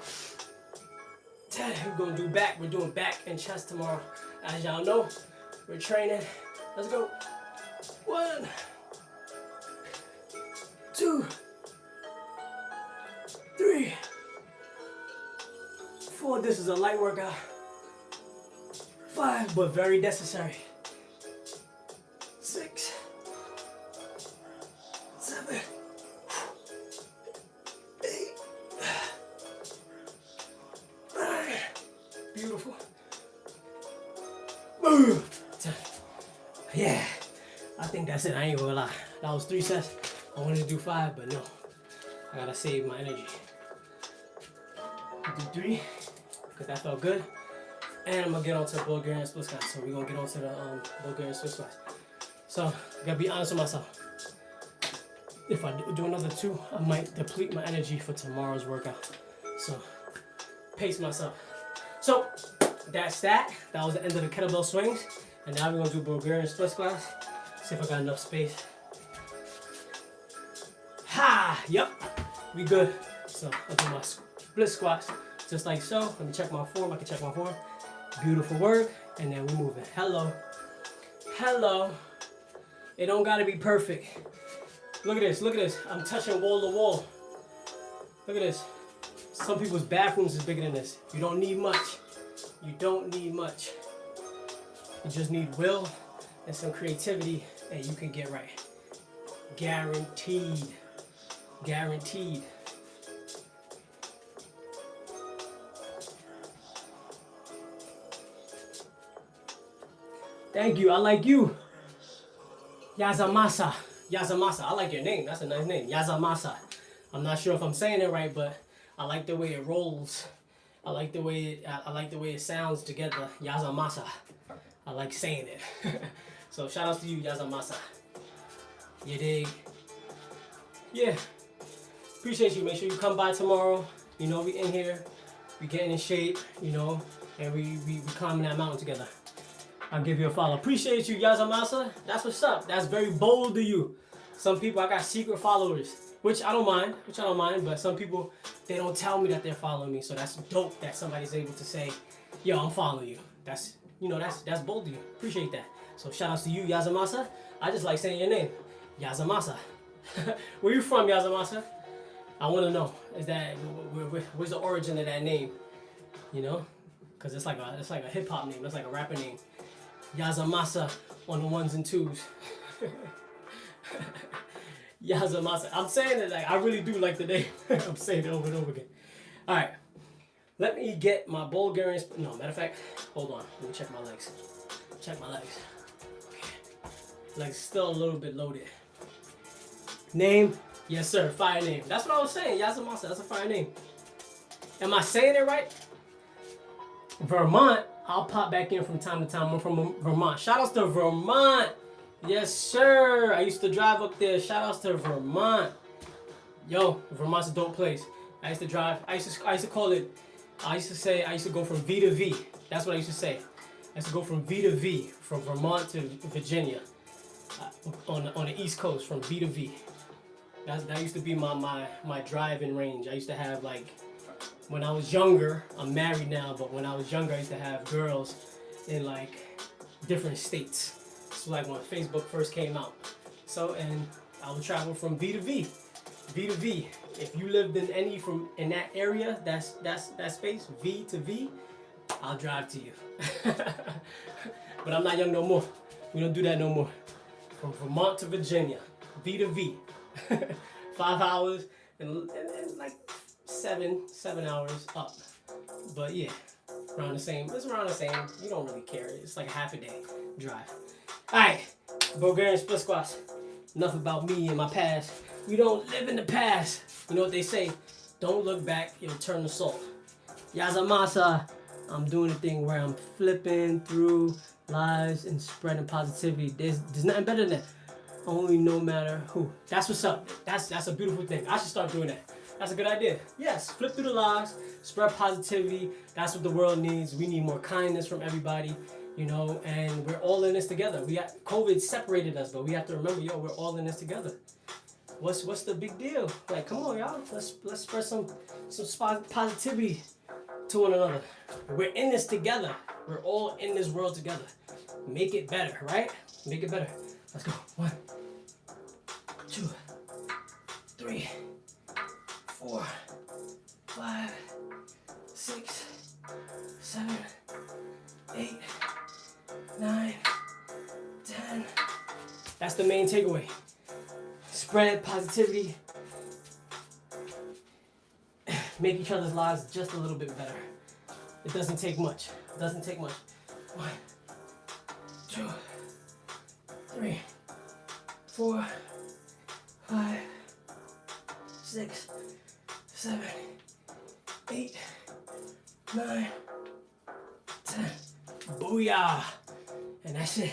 10. We're gonna do back. We're doing back and chest tomorrow. As y'all know, we're training. Let's go. 1, 2, 3, 4. This is a light workout. 5, but very necessary. 6, 7, 8, 9. Beautiful. 10. Yeah, I think that's it. I ain't gonna lie. That was 3 sets. I wanted to do 5, but no. I gotta save my energy. Do 3, because that felt good. And I'm gonna get onto the Bulgarian split squats. So we're gonna get onto the Bulgarian split squats. So I gotta be honest with myself. If I do another 2, I might deplete my energy for tomorrow's workout. So pace myself. So that's that. That was the end of the kettlebell swings. And now we're gonna do Bulgarian split squats. See if I got enough space. Ha! Yep, we good. So I'll do my split squats just like so. Let me check my form. I can check my form. Beautiful work. And then we moving. Hello. Hello. It don't gotta be perfect. Look at this. Look at this. I'm touching wall to wall. Look at this. Some people's bathrooms is bigger than this. You don't need much. You don't need much. You just need will and some creativity, and you can get right. Guaranteed. Guaranteed. Thank you. I like you. Yazamasa. Yazamasa. I like your name. That's a nice name. Yazamasa. I'm not sure if I'm saying it right, but I like the way it rolls. I like the way it sounds together. Yazamasa. I like saying it. So shout out to you, Yazamasa. You dig? Yeah. Appreciate you. Make sure you come by tomorrow. You know, we in here. We getting in shape, you know, and we climbing that mountain together. I'll give you a follow. Appreciate you, Yazamasa. That's what's up. That's very bold of you. Some people, I got secret followers, which I don't mind, but some people, they don't tell me that they're following me. So that's dope that somebody's able to say, yo, I'm following you. That's, you know, that's bold of you. Appreciate that. So shout outs to you, Yazamasa. I just like saying your name, Yazamasa. Where you from, Yazamasa? I want to know. Is that where's the origin of that name? You know, because it's like a hip hop name. It's like a rapper name. Yazamasa on the 1s and 2s. Yazamasa. I'm saying it like I really do like the name. I'm saying it over and over again. All right. Let me get my Bulgarian. No, matter of fact, hold on. Let me check my legs. Check my legs. Okay. Legs still a little bit loaded. Name? Yes, sir. Fire name. That's what I was saying. Yazamasa. That's a fire name. Am I saying it right? Vermont. I'll pop back in from time to time. I'm from Vermont. Shout outs to Vermont. Yes, sir. I used to drive up there. Shout outs to Vermont. Yo, Vermont's a dope place. I used to drive. I used to call it. I used to go from V to V. That's what I used to say. I used to go from V to V, from Vermont to Virginia, on the East Coast, from V to V. That used to be my driving range. I used to have, like, when I was younger, I'm married now, but when I was younger, I used to have girls in, like, different states. So, like, when Facebook first came out. So, and I would travel from V to V. V to V. If you lived in in that area, that's that space, V to V, I'll drive to you. But I'm not young no more. We don't do that no more. From Vermont to Virginia, V to V. 5 hours and like seven hours up. But yeah, around the same. It's around the same. You don't really care. It's like a half a day drive. Alright, Bulgarian split squats. Enough about me and my past. We don't live in the past. You know what they say? Don't look back, you'll turn to salt. Yazamasa. I'm doing a thing where I'm flipping through lives and spreading positivity. There's nothing better than that. Only no matter who. That's what's up. That's a beautiful thing. I should start doing that. That's a good idea. Yes, flip through the lives, spread positivity. That's what the world needs. We need more kindness from everybody, you know, and we're all in this together. COVID separated us, but we have to remember, yo, we're all in this together. What's the big deal? Like, come on, y'all. Let's spread some positivity to one another. We're in this together. We're all in this world together. Make it better, right? Make it better. Let's go. 1, 2, 3, 4, 5, 6, 7, 8, 9, 10. That's the main takeaway. Spread positivity. Make each other's lives just a little bit better. It doesn't take much. It doesn't take much. 1, 2, 3, 4, 5, 6, 7, 8, 9, 10. Booyah! And that's it.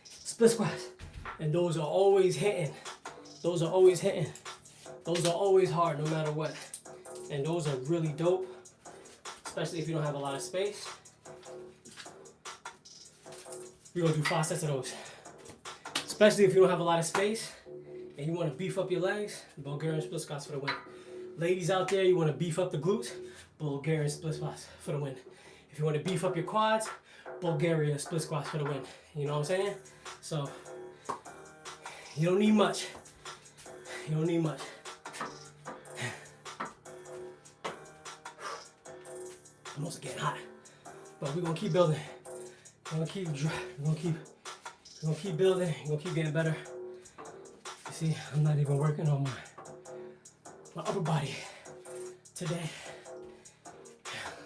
Split squats. And those are always hitting. Those are always hitting. Those are always hard no matter what. And those are really dope, especially if you don't have a lot of space. We're gonna do 5 sets of those. Especially if you don't have a lot of space and you wanna beef up your legs, Bulgarian split squats for the win. Ladies out there, you wanna beef up the glutes, Bulgarian split squats for the win. If you wanna beef up your quads, Bulgarian split squats for the win. You know what I'm saying? So, you don't need much. You don't need much. I'm also getting hot, but we're gonna keep building. We're gonna keep building. We're gonna keep getting better. You see, I'm not even working on my upper body today.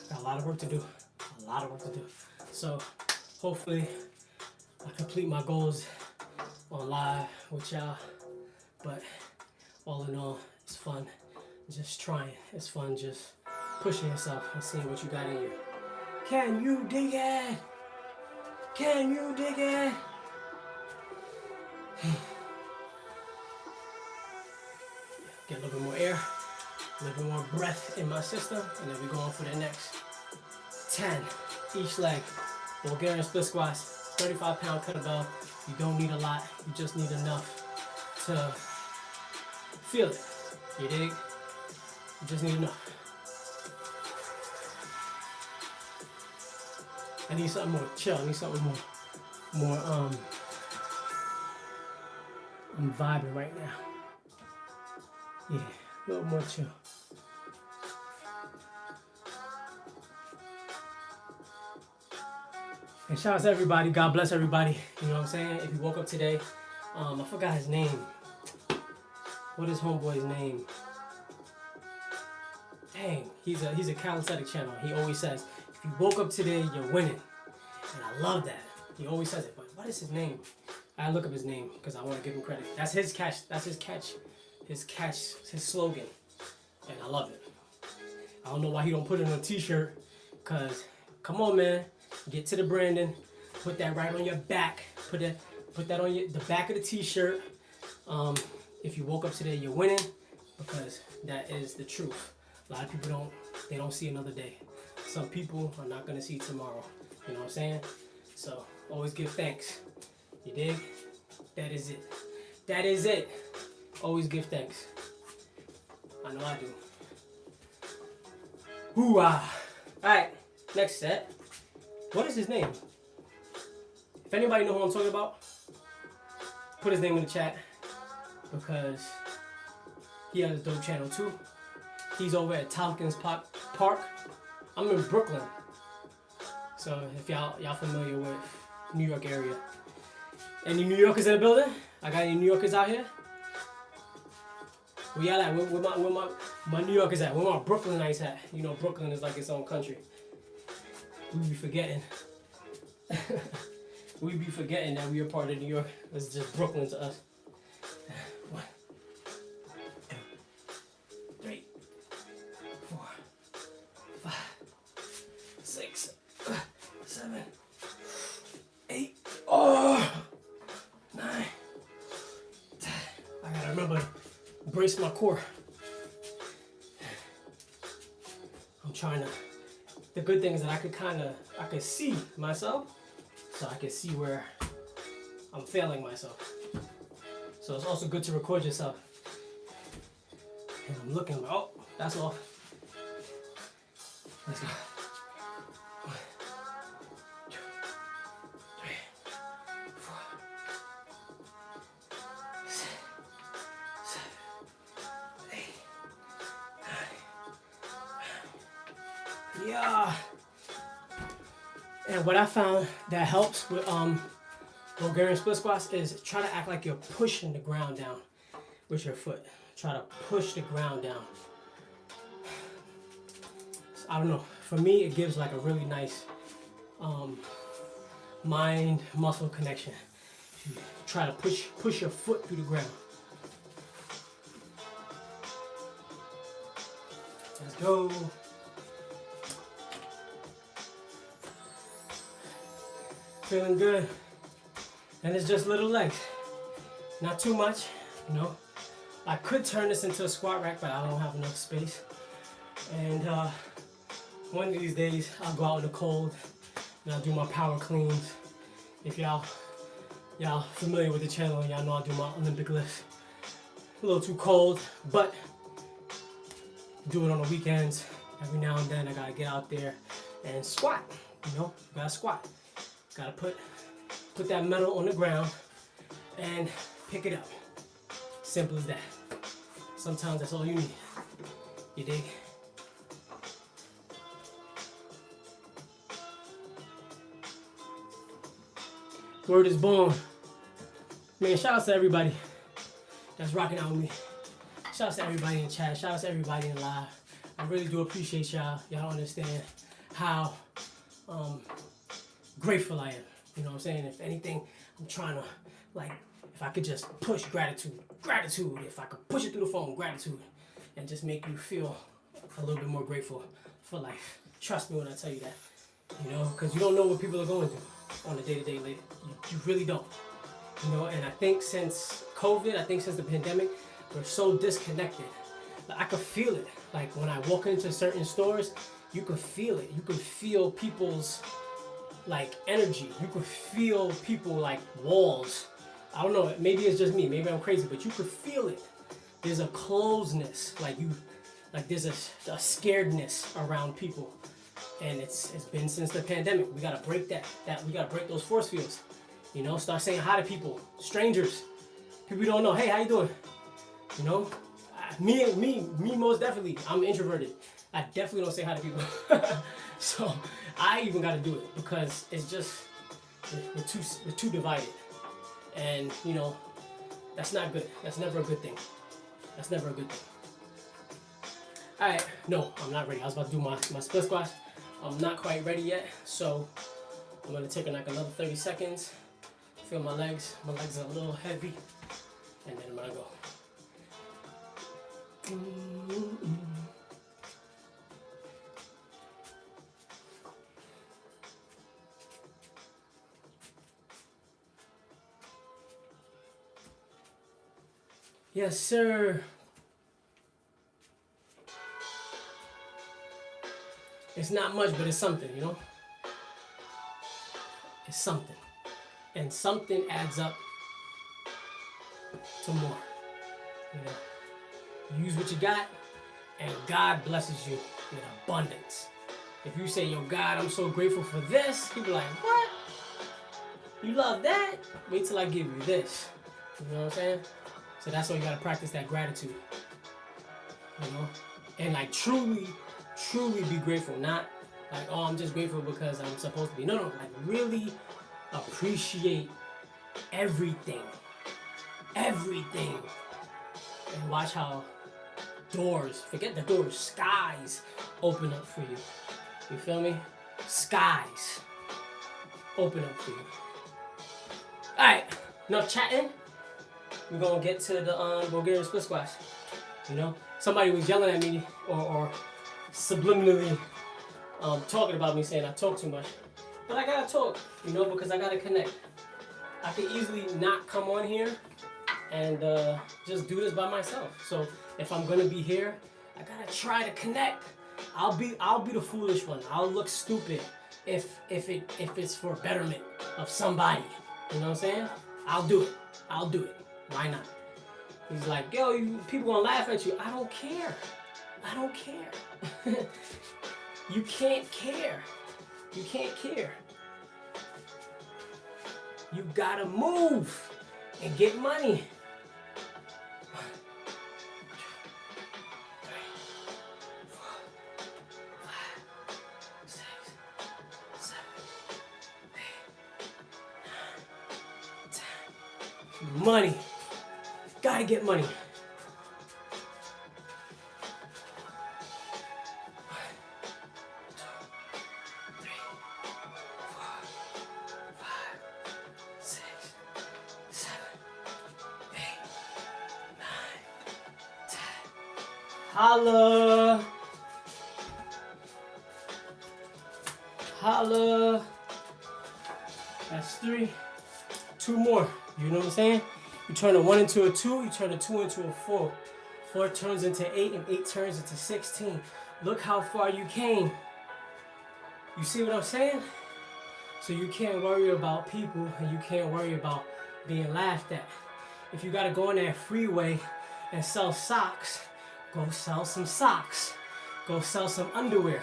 Got a lot of work to do. A lot of work to do. So hopefully I complete my goals on live with y'all. But all in all, it's fun. Just trying. It's fun just pushing yourself and seeing what you got in you. Can you dig it? Can you dig it? Get a little bit more air, a little bit more breath in my system, and then we go on for the next 10 each leg. Bulgarian split squats, 35-pound kettlebell. You don't need a lot, you just need enough to feel it. You dig? You just need enough. I need something more chill. I need something more I'm vibing right now. Yeah, a little more chill. And shout out to everybody. God bless everybody. You know what I'm saying? If you woke up today, I forgot his name. What is homeboy's name? Dang, he's a calisthenic channel. He always says, if you woke up today, you're winning. And I love that. He always says it. But what is his name? I look up his name because I want to give him credit. That's his catch. That's his slogan, and I love it. I don't know why he don't put it on a t-shirt, cause come on, man, get to the branding, put that right on your back, put that on the back of the t-shirt. If you woke up today, you're winning, because that is the truth. A lot of people don't see another day. Some people are not gonna see tomorrow. You know what I'm saying? So always give thanks. You dig? That is it. That is it. Always give thanks. I know I do. Hoo-ah. Alright, next set. What is his name? If anybody know who I'm talking about, put his name in the chat, because he has a dope channel too. He's over at Tompkins Park. I'm in Brooklyn. So if y'all familiar with New York area. Any New Yorkers in the building? I got any New Yorkers out here? Where y'all at? Where my New Yorkers at? Where my Brooklynites at? You know, Brooklyn is like its own country. We be forgetting. We be forgetting that we are part of New York. It's just Brooklyn to us. 1, 2, 3, 4, 5, 6, 7, 8, 9, 10. I gotta remember to brace my core. I'm trying to. The good thing is that I could see myself, so I can see where I'm failing myself. So it's also good to record yourself. And I'm looking, oh, that's off. Let's go. 1, 2, 3, 4, 6, 7, 8, 9. Yeah. And what I found that helps with Bulgarian split squats is try to act like you're pushing the ground down with your foot. Try to push the ground down. I don't know. For me, it gives like a really nice mind-muscle connection. You try to push your foot through the ground. Let's go. Feeling good. And it's just little legs. Not too much, you know. I could turn this into a squat rack, but I don't have enough space. And one of these days, I'll go out in the cold and I'll do my power cleans. If y'all familiar with the channel, y'all know I do my Olympic lifts. A little too cold, but do it on the weekends. Every now and then, I gotta get out there and squat. You know, gotta squat. Gotta put that metal on the ground and pick it up. Simple as that. Sometimes that's all you need. You dig? Word is born. Man, shout out to everybody that's rocking out with me. Shout out to everybody in chat. Shout out to everybody in live. I really do appreciate y'all. Y'all don't understand how grateful I am. You know what I'm saying? If anything, I'm trying to, like, if I could just push gratitude. If I could push it through the phone, gratitude. And just make you feel a little bit more grateful for life. Trust me when I tell you that. You know, because you don't know what people are going through on a day-to-day basis. You really don't. You know, and I think since COVID, I think since the pandemic, we're so disconnected. Like, I could feel it. Like, when I walk into certain stores, you could feel it. You could feel people's, like, energy. You could feel people like walls. I don't know, maybe it's just me, maybe I'm crazy, but you could feel it. There's a closeness, like there's a scaredness around people. And it's been since the pandemic. We gotta break that we gotta break those force fields. You know, start saying hi to people, strangers, people you don't know. Hey, how you doing? You know, me most definitely. I'm introverted. I definitely don't say hi to people. So I even gotta do it because it's just we're too divided. And, you know, that's not good. That's never a good thing. That's never a good thing. All right. No, I'm not ready. I was about to do my split squats. I'm not quite ready yet. So I'm going to take like another 30 seconds. Feel my legs. My legs are a little heavy. And then I'm going to go. Yes, sir. It's not much, but it's something, you know? It's something. And something adds up to more. You know? Use what you got, and God blesses you with abundance. If you say, yo, God, I'm so grateful for this, he'll be like, what? You love that? Wait till I give you this. You know what I'm saying? So that's why you gotta practice that gratitude. You know? And like truly be grateful. Not like, oh, I'm just grateful because I'm supposed to be. No, like really appreciate everything. Everything. And watch how doors, forget the doors, skies open up for you. You feel me? Skies open up for you. Alright, enough chatting. We're gonna get to the Bulgarian split squash. You know? Somebody was yelling at me or subliminally talking about me, saying I talk too much. But I gotta talk, you know, because I gotta connect. I could easily not come on here and just do this by myself. So if I'm gonna be here, I gotta try to connect. I'll be the foolish one. I'll look stupid if it's for betterment of somebody. You know what I'm saying? I'll do it. Why not? He's like, yo, people gonna laugh at you. I don't care. You can't care. You can't care. You gotta move and get money. 1, 2, 3, 4, 5, 6, 7, 8, 9, 10. Money. Gotta get money. 1, 2, 3, 4, 5, 6, 7, 8, 9, 10. Holla. Holla. That's 3. 2 more. You know what I'm saying? You turn a 1 into a 2, you turn a 2 into a 4. 4 turns into 8, and 8 turns into 16. Look how far you came. You see what I'm saying? So you can't worry about people, and you can't worry about being laughed at. If you gotta go on that freeway and sell socks, go sell some socks. Go sell some underwear.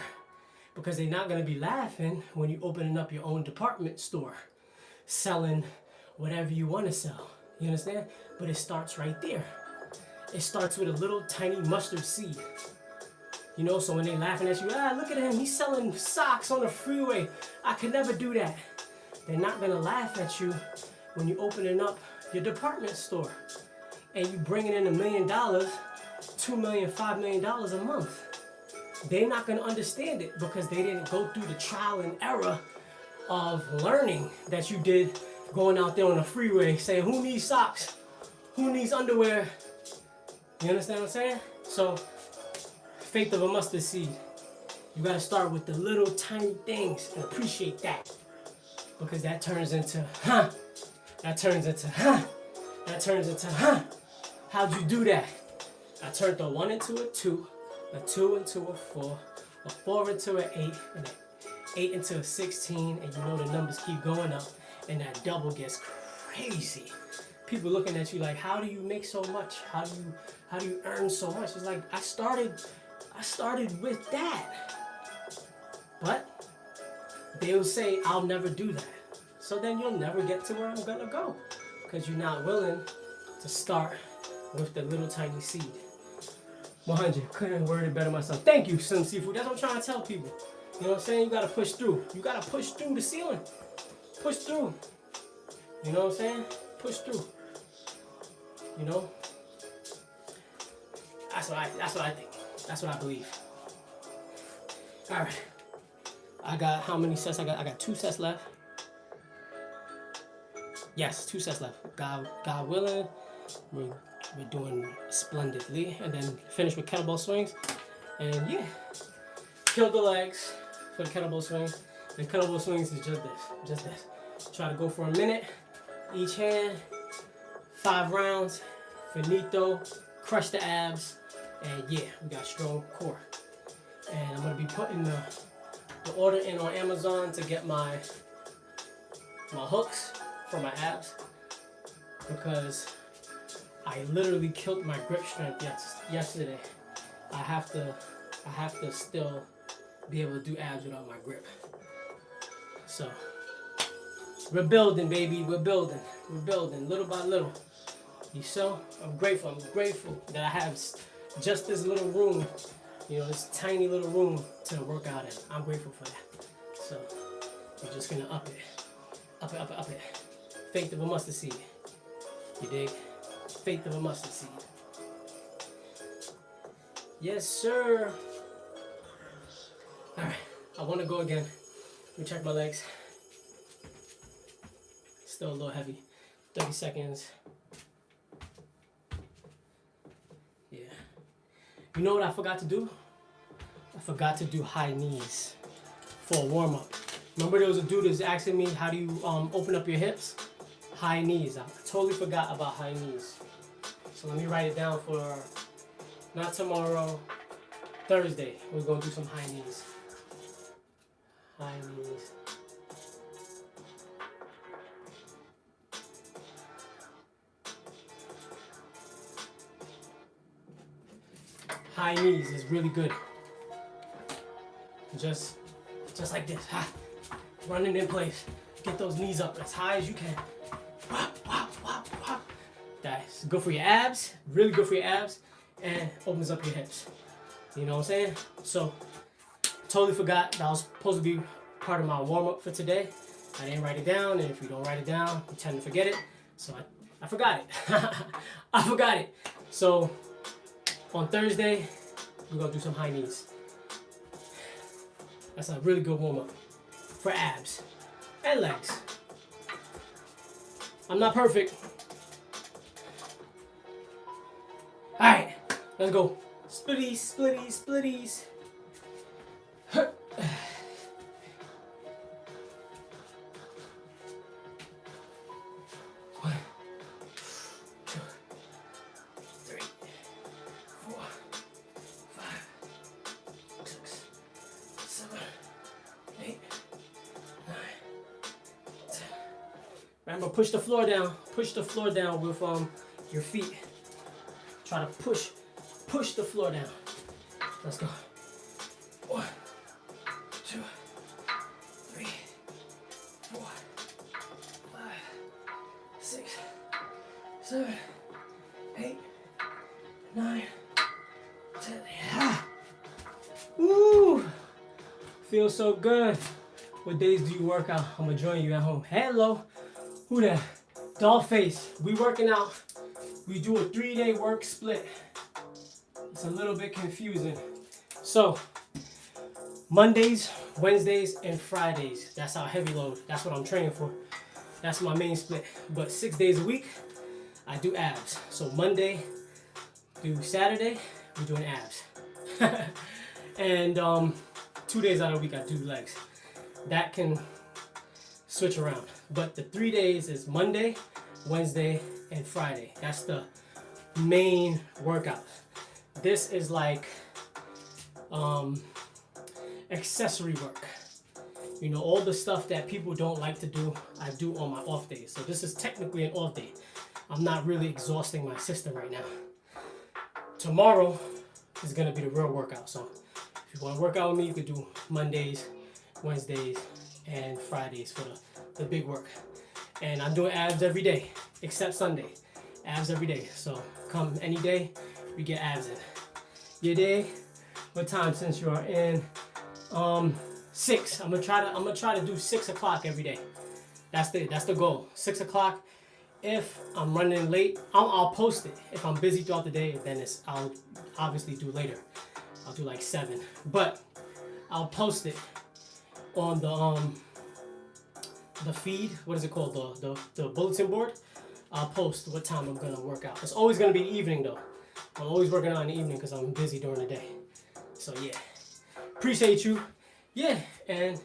Because they're not gonna be laughing when you opening up your own department store, selling whatever you want to sell. You understand? But it starts right there. It starts with a little tiny mustard seed. You know, so when they're laughing at you, look at him, he's selling socks on the freeway. I could never do that. They're not gonna laugh at you when you're opening up your department store and you bringing in $1 million, $2 million, $5 million a month. They're not gonna understand it because they didn't go through the trial and error of learning that you did going out there on the freeway saying, who needs socks? Who needs underwear? You understand what I'm saying? So, faith of a mustard seed. You gotta start with the little tiny things and appreciate that. Because that turns into, That turns into, That turns into, How'd you do that? I turned a 1 into a 2, a 2 into a 4, a 4 into an 8, and an 8 into a 16, and you know the numbers keep going up, and that double gets crazy. People looking at you like, how do you make so much? How do you earn so much? It's like, I started with that. But they'll say, I'll never do that. So then you'll never get to where I'm gonna go. Because you're not willing to start with the little tiny seed. 100, couldn't word it better myself. Thank you, Slim Seafood. That's what I'm trying to tell people. You know what I'm saying? You gotta push through. You gotta push through the ceiling. Push through. You know what I'm saying? Push through. You know? That's what I think. That's what I believe. Alright. I got how many sets? I got 2 sets left. Yes, 2 sets left. God willing. we're doing splendidly. And then finish with kettlebell swings. And yeah, kill the legs for the kettlebell swings. And kettlebell swings is just this. Try to go for a minute, each hand, 5 rounds, finito, crush the abs, and yeah, we got strong core. And I'm gonna be putting the order in on Amazon to get my hooks for my abs, because I literally killed my grip strength yesterday. I have to still be able to do abs without my grip. So we're building, baby. We're building little by little. You so I'm grateful that I have just this little room, this tiny little room to work out in. I'm grateful for that. So we're just gonna up it. Faith of a mustard seed. You dig? Faith of a mustard seed. Yes, sir. All right, I want to go again. Let me check my legs. Still a little heavy. 30 seconds. Yeah. You know what I forgot to do? I forgot to do high knees for a warm up. Remember there was a dude that was asking me, how do you open up your hips? High knees. I totally forgot about high knees. So let me write it down for not tomorrow, Thursday. We're going to do some high knees. High knees. High knees is really good. Just like this. Ha. Running in place. Get those knees up as high as you can. Wop, wop, wop, wop. That's good for your abs. Really good for your abs. And opens up your hips. You know what I'm saying? So, totally forgot that was supposed to be part of my warm-up for today. I didn't write it down, and if you don't write it down, you tend to forget it. So I forgot it. I forgot it. So on Thursday, we're gonna do some high knees. That's a really good warm-up for abs and legs. I'm not perfect. All right, let's go. Splitties, splitties, splitties. One, 2, 3, 4, 5, 6, 7, 8, 9, 10. Remember, push the floor down. Push the floor down with your feet. Try to push the floor down. Let's go. 1, 2, 3, 4, 5, 6, 7, 8, 9, 10. Yeah. Woo! Feels so good. What days do you work out? I'm gonna join you at home. Hello. Who that? Dollface. We working out. We do a 3-day work split. It's a little bit confusing. So, Mondays, Wednesdays, and Fridays. That's our heavy load. That's what I'm training for. That's my main split. But 6 days a week, I do abs. So Monday through Saturday, we're doing abs. And 2 days out of the week, I do legs. That can switch around. But the 3 days is Monday, Wednesday, and Friday. That's the main workout. This is like accessory work. All the stuff that people don't like to do, I do on my off days. So this is technically an off day. I'm not really exhausting my system right now. Tomorrow is gonna be the real workout. So if you want to work out with me, you could do Mondays, Wednesdays, and Fridays for the big work. And I'm doing abs every day, except Sunday. Abs every day. So come any day, we get abs in. You dig? What time since you are in? 6. I'm gonna try to do 6 o'clock every day. That's the goal. 6 o'clock. If I'm running late, I'll post it. If I'm busy throughout the day, then I'll obviously do later. I'll do like 7. But I'll post it on the feed. What is it called? The bulletin board. I'll post what time I'm gonna work out. It's always gonna be evening though. I'm always working out in the evening because I'm busy during the day. So yeah, appreciate you. Yeah, and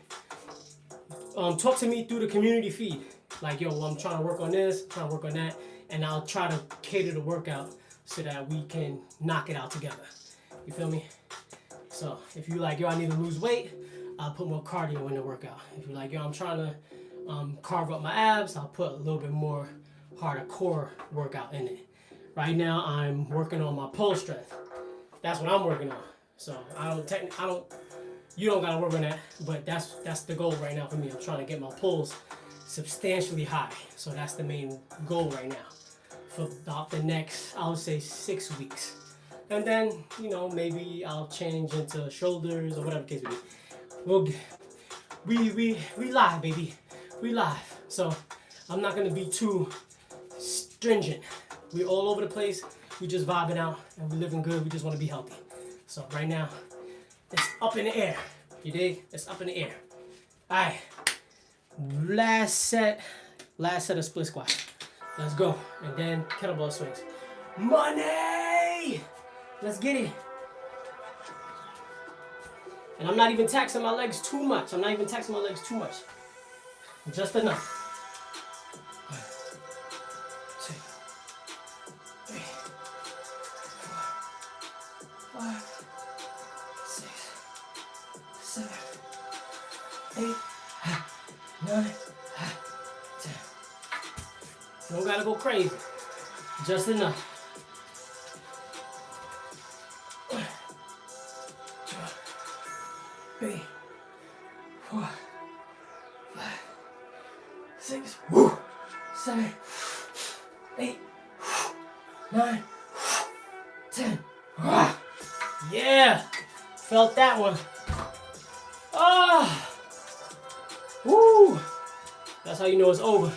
talk to me through the community feed. Like, yo, I'm trying to work on this, trying to work on that, and I'll try to cater the workout so that we can knock it out together. You feel me? So if you like, yo, I need to lose weight, I'll put more cardio in the workout. If you're like, yo, I'm trying to carve up my abs, I'll put a little bit more harder core workout in it. Right now, I'm working on my pull strength. That's what I'm working on. So you don't gotta work on that, but that's the goal right now for me. I'm trying to get my pulls substantially high. So that's the main goal right now for about the next, I would say, 6 weeks. And then, you know, maybe I'll change into shoulders or whatever the case may be. We live, baby. We live. So I'm not gonna be too stringent. We all over the place. We just vibing out and we living good. We just want to be healthy. So right now, it's up in the air. You dig? It's up in the air. All right. Last set of split squat. Let's go. And then kettlebell swings. Money! Let's get it. And I'm not even taxing my legs too much. Just enough. 1, 2, 3, 4, 5, 6, 7, 8, 9, 10. You don't gotta go crazy. Just enough. 1, 2, 3, 4, 5, 6, 7, 8, 9, 10. Yeah, felt that one. Woo! That's how you know it's over.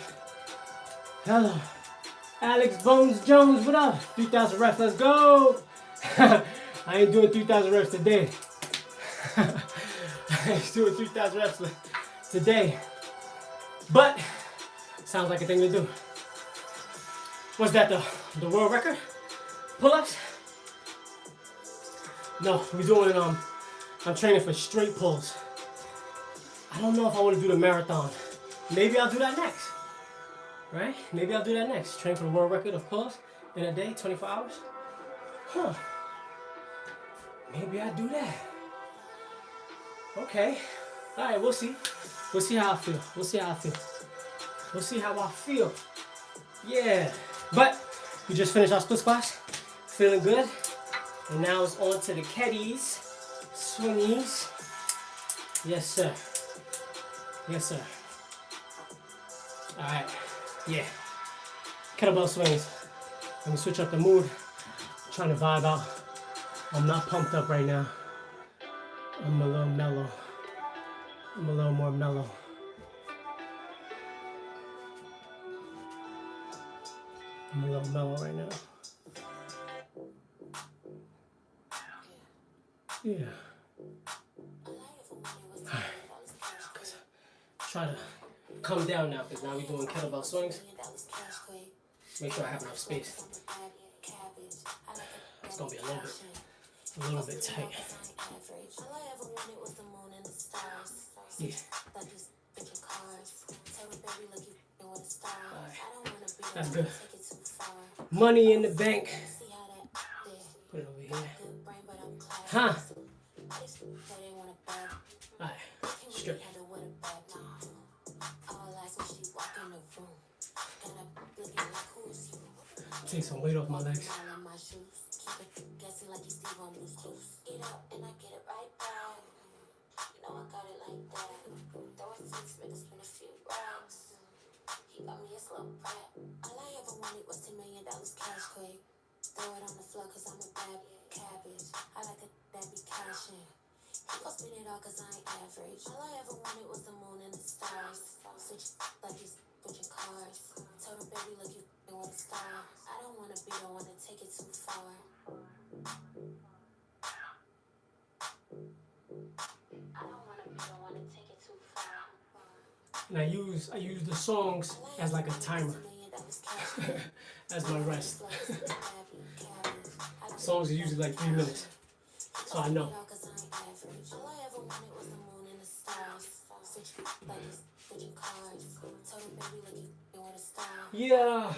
Hello, Alex Bones Jones. What up? 3,000 reps. Let's go. I ain't doing 3,000 reps today. I ain't doing 3,000 reps today. But sounds like a thing to do. What's that though? The world record? Pull-ups? No, we're doing I'm training for straight pulls. I don't know if I want to do the marathon. Maybe I'll do that next. Right? Maybe I'll do that next. Train for the world record of pulls in a day, 24 hours. Huh. Maybe I'll do that. Okay. All right, we'll see. We'll see how I feel. We'll see how I feel. Yeah. But we just finished our split squats. Feeling good. And now it's on to the keddies, swingies. Yes, sir. Yes, sir. All right. Yeah. Kettlebell swings. Let me switch up the mood. I'm trying to vibe out. I'm not pumped up right now. I'm a little mellow. I'm a little more mellow. I'm a little mellow right now. Yeah. Alright. Try to come down now because now we're doing kettlebell swings. Make sure I have enough space. It's gonna be a little bit tight. Yeah. Alright. That's good. Money in the bank. Put it over here. Huh? Alright. Straight. Take some weight off my legs. All I ever wanted was $10 million cash quick. Throw it on the floor cause I'm a bad cabbage. I like that be cashing. He gon' spend it all cause I ain't average. All I ever wanted was the moon and the stars. Switch like you switching cars. Told him baby look you want a star. I don't wanna be the one to take it too far. And I use the songs as like a timer. That's my rest. Songs are usually like 3 minutes, so I know. Yeah.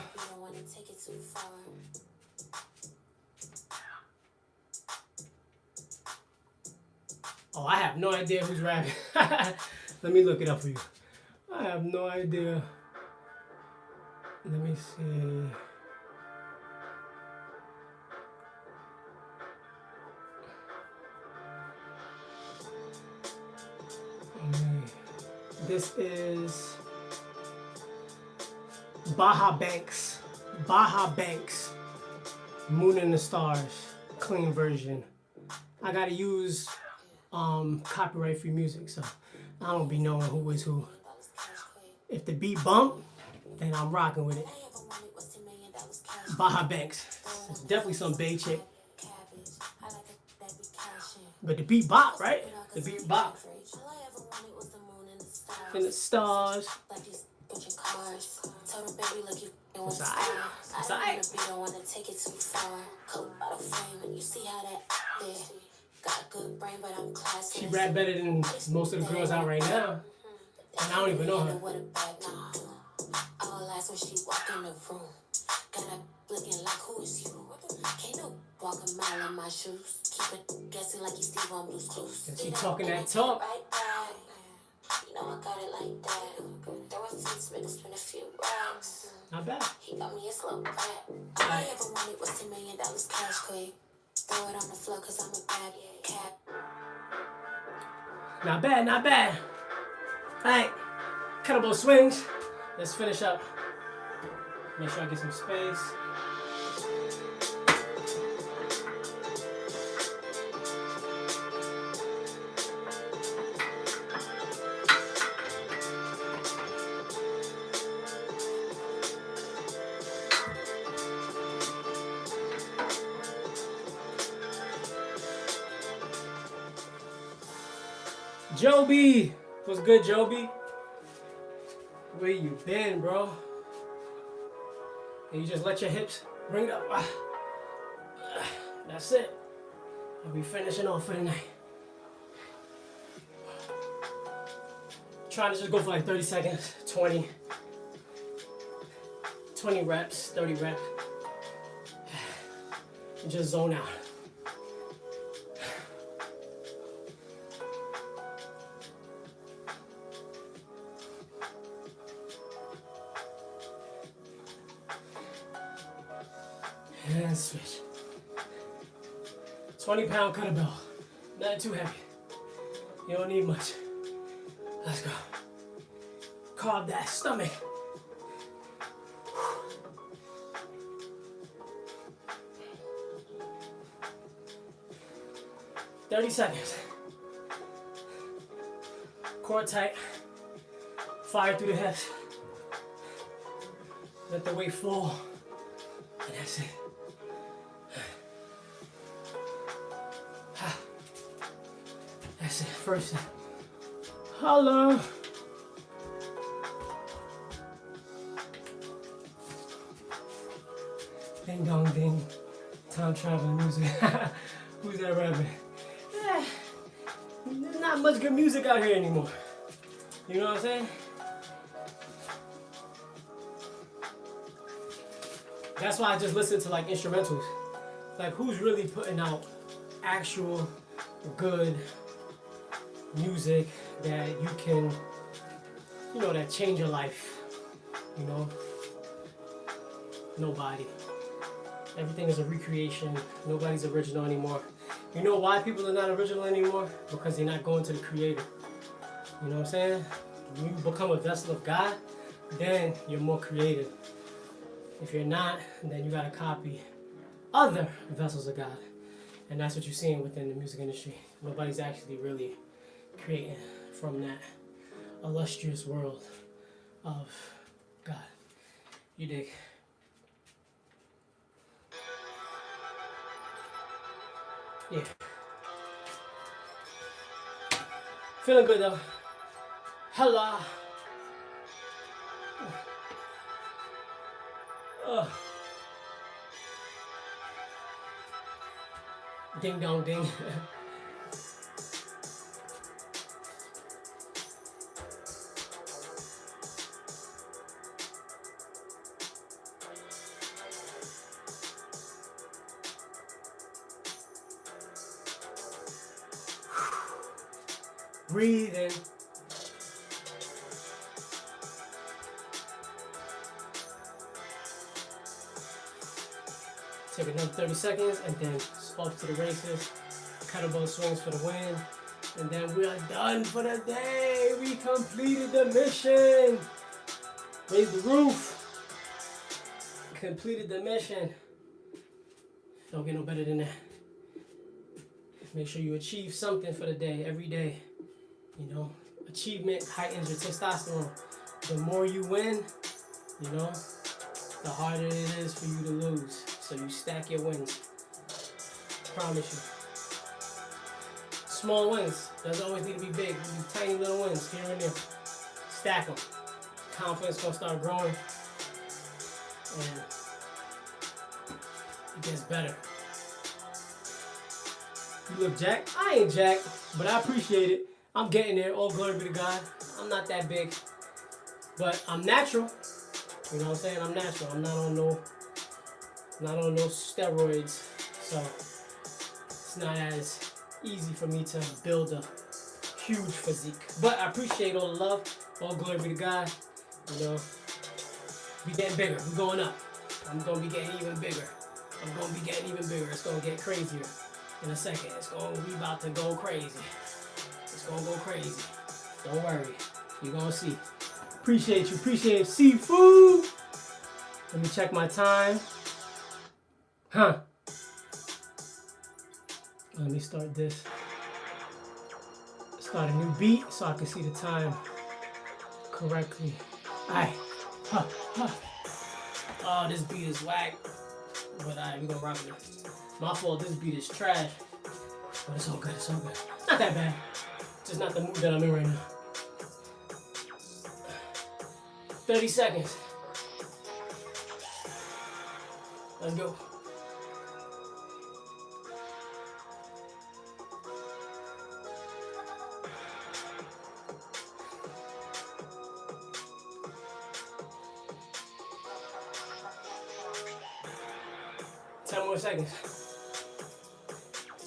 Oh, I have no idea who's rapping. Let me look it up for you. I have no idea. Let me see. This is Baja Banks. Baja Banks. Moon and the Stars. Clean version. I gotta use copyright free music, so I don't be knowing who is who. If the beat bump, then I'm rocking with it. Baja Banks. It's definitely some Bay chick. But the beat bop, right? The beat bop. And the stars. It's alright. It's alright. She rap better than most of the girls out right now. And I don't even know her. When she walk in the room, got up looking like who is you? Can't no walk a mile in my shoes. Keep it guessing like you Steve on Blue's Clues. And she talking that talk. You know I got it like that. There was some spin a few racks. Not bad. He got me a slow back. All I ever wanted was $10 million cash quick. Throw it on the floor cause I'm a bad cat. Not bad, not bad. Alright, kettlebell swings. Let's finish up. Make sure I get some space. Joby! What's good, Joby? Where you been, bro? And you just let your hips bring it up. That's it. I'll be finishing off for the night. Trying to just go for like 30 seconds, 20 reps, 30 reps. And just zone out. And switch. 20-pound kettlebell. Not too heavy. You don't need much. Let's go. Carve that stomach. 30 seconds. Core tight. Fire through the hips. Let the weight fall. And that's it. That's it. First set. Hello. Ding dong ding. Time traveling music. Who's that rapping? There's not much good music out here anymore. You know what I'm saying? That's why I just listen to like instrumentals. Like who's really putting out actual good music that you can, you know, that change your life. You know? Nobody. Everything is a recreation. Nobody's original anymore. You know why people are not original anymore? Because they're not going to the creator. You know what I'm saying? When you become a vessel of God, then you're more creative. If you're not, then you gotta copy other vessels of God. And that's what you're seeing within the music industry. Nobody's actually really creating from that illustrious world of God. You dig? Yeah. Feeling good though. Hello. Ding dong ding. Breathe in. Take another 30 seconds and then off to the races. Kettlebell swings for the win. And then we are done for the day. We completed the mission. Raise the roof. Completed the mission. Don't get no better than that. Make sure you achieve something for the day, every day. You know, achievement heightens your testosterone. The more you win, you know, the harder it is for you to lose. So you stack your wins. Promise you. Small wins. Doesn't always need to be big. Tiny little wins here and there. Stack them. Confidence gonna start growing. And it gets better. You look jacked? I ain't jacked, but I appreciate it. I'm getting there. All glory be to God. I'm not that big, but I'm natural. You know what I'm saying? I'm natural. I'm not on no steroids, so it's not as easy for me to build a huge physique. But I appreciate all the love. All glory be to God. You know, we getting bigger. We going up. I'm gonna be getting even bigger. I'm gonna be getting even bigger. It's gonna get crazier in a second. We about to go crazy. It's gonna go crazy. Don't worry. You're gonna see. Appreciate you. Appreciate seafood. Let me check my time. Huh. Let me start this. Start a new beat so I can see the time correctly. Aight. Huh. Huh. Oh, this beat is whack. But we gonna rock it. My fault, this beat is trash. But it's all good, it's all good. Not that bad. Just not the mood that I'm in right now. 30 seconds. Let's go. Ten more seconds.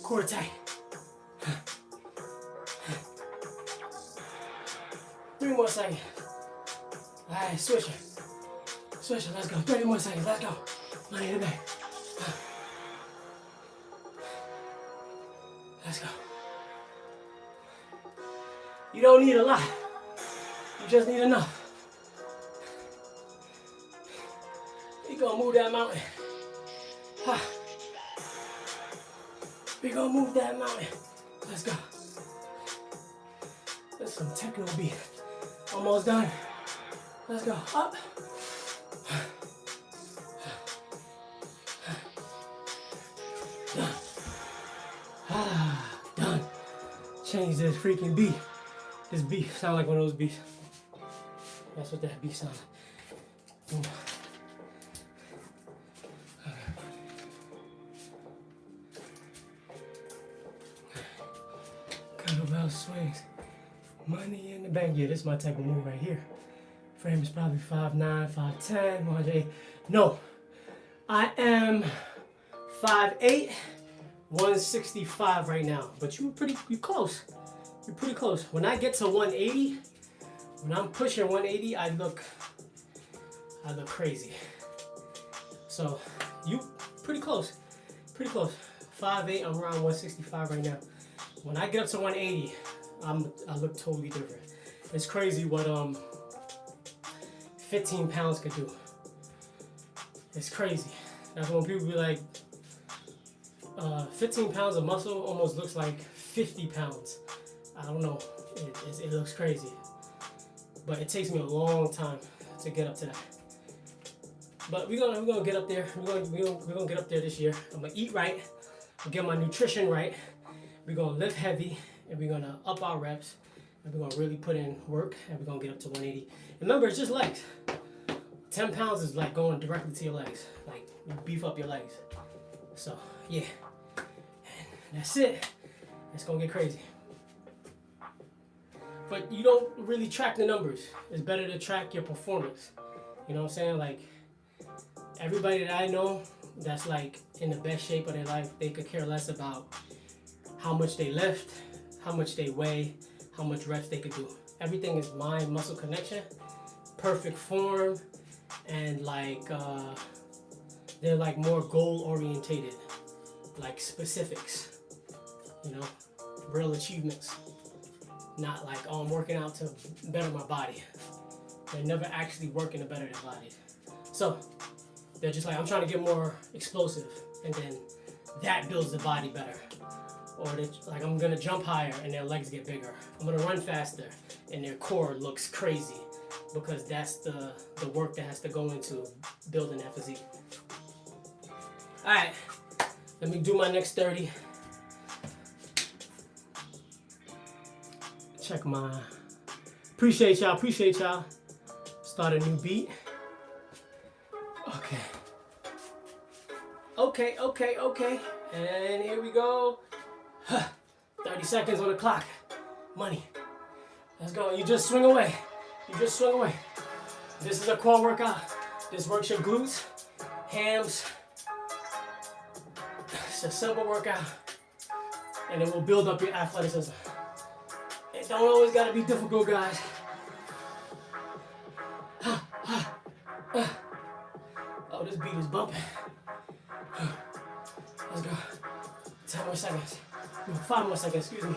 Core tight. 3 more seconds. Alright, switch it. Switch it, let's go. 30 more seconds, let's go. Money in the bank. Let's go. You don't need a lot. You just need enough. We gonna move that mountain. We gonna move that mountain. Let's go. That's some techno beat. Almost done. Let's go. Up. Done. Done. Change this freaking beat. This beat sound like one of those beats. That's what that beat sounds like. Boom. Kettlebell swings. Money in the bank. Yeah, this is my type of move right here. Frame is probably 5'9", 5'10", 108. No, I am 5'8", 165 right now. But you're close. You're pretty close. When I get to 180, when I'm pushing 180, I look crazy. So you pretty close. Pretty close. 5'8", I'm around 165 right now. When I get up to 180, I look totally different. It's crazy what 15 pounds could do. It's crazy. That's when people be like, 15 pounds of muscle almost looks like 50 pounds. I don't know. It looks crazy. But it takes me a long time to get up to that. But we're gonna get up there. We're gonna get up there this year. I'm gonna eat right. I'll get my nutrition right. We're gonna lift heavy, and we're gonna up our reps, and we're gonna really put in work, and we're gonna get up to 180. Remember, it's just legs. 10 pounds is like going directly to your legs. Like, you beef up your legs. So, yeah. And that's it. It's gonna get crazy. But you don't really track the numbers. It's better to track your performance. You know what I'm saying? Like, everybody that I know that's like in the best shape of their life, they could care less about how much they lift, how much they weigh, how much reps they could do. Everything is mind-muscle connection, perfect form, and like they're like more goal-orientated, like specifics, you know, real achievements. Not like, oh, I'm working out to better my body. They're never actually working to better their bodies. So they're just like, I'm trying to get more explosive, and then that builds the body better. Or they're like, I'm gonna jump higher and their legs get bigger. I'm gonna run faster and their core looks crazy, because that's the work that has to go into building that physique. All right, let me do my next 30. Check my, appreciate y'all. Start a new beat. Okay. And here we go. 30 seconds on the clock. Money. Let's go. You just swing away. This is a core workout. This works your glutes, hams. It's a simple workout. And it will build up your athleticism. It don't always gotta be difficult, guys. Oh, this beat is bumping. Let's go. 10 more seconds. No, 5 more seconds, excuse me.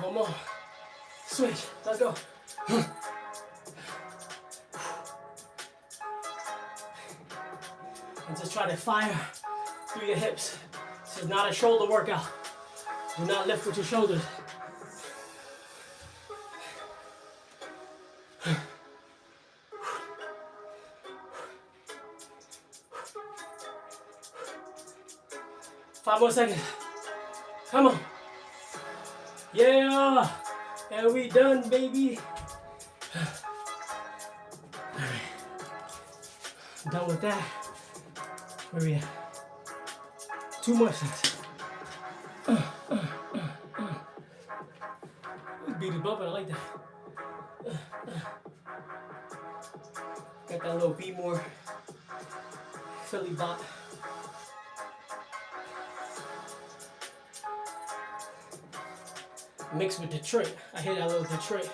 One more. Switch. Let's go. And just try to fire through your hips. This is not a shoulder workout. Do not lift with your shoulders. Five more seconds. Come on. Yeah. And we done, baby. All right. Done with that. Where we at? 2 more seconds. This beat is bumping. I like that. Got that little Be More Philly bop. Mixed with Detroit. I hear that little Detroit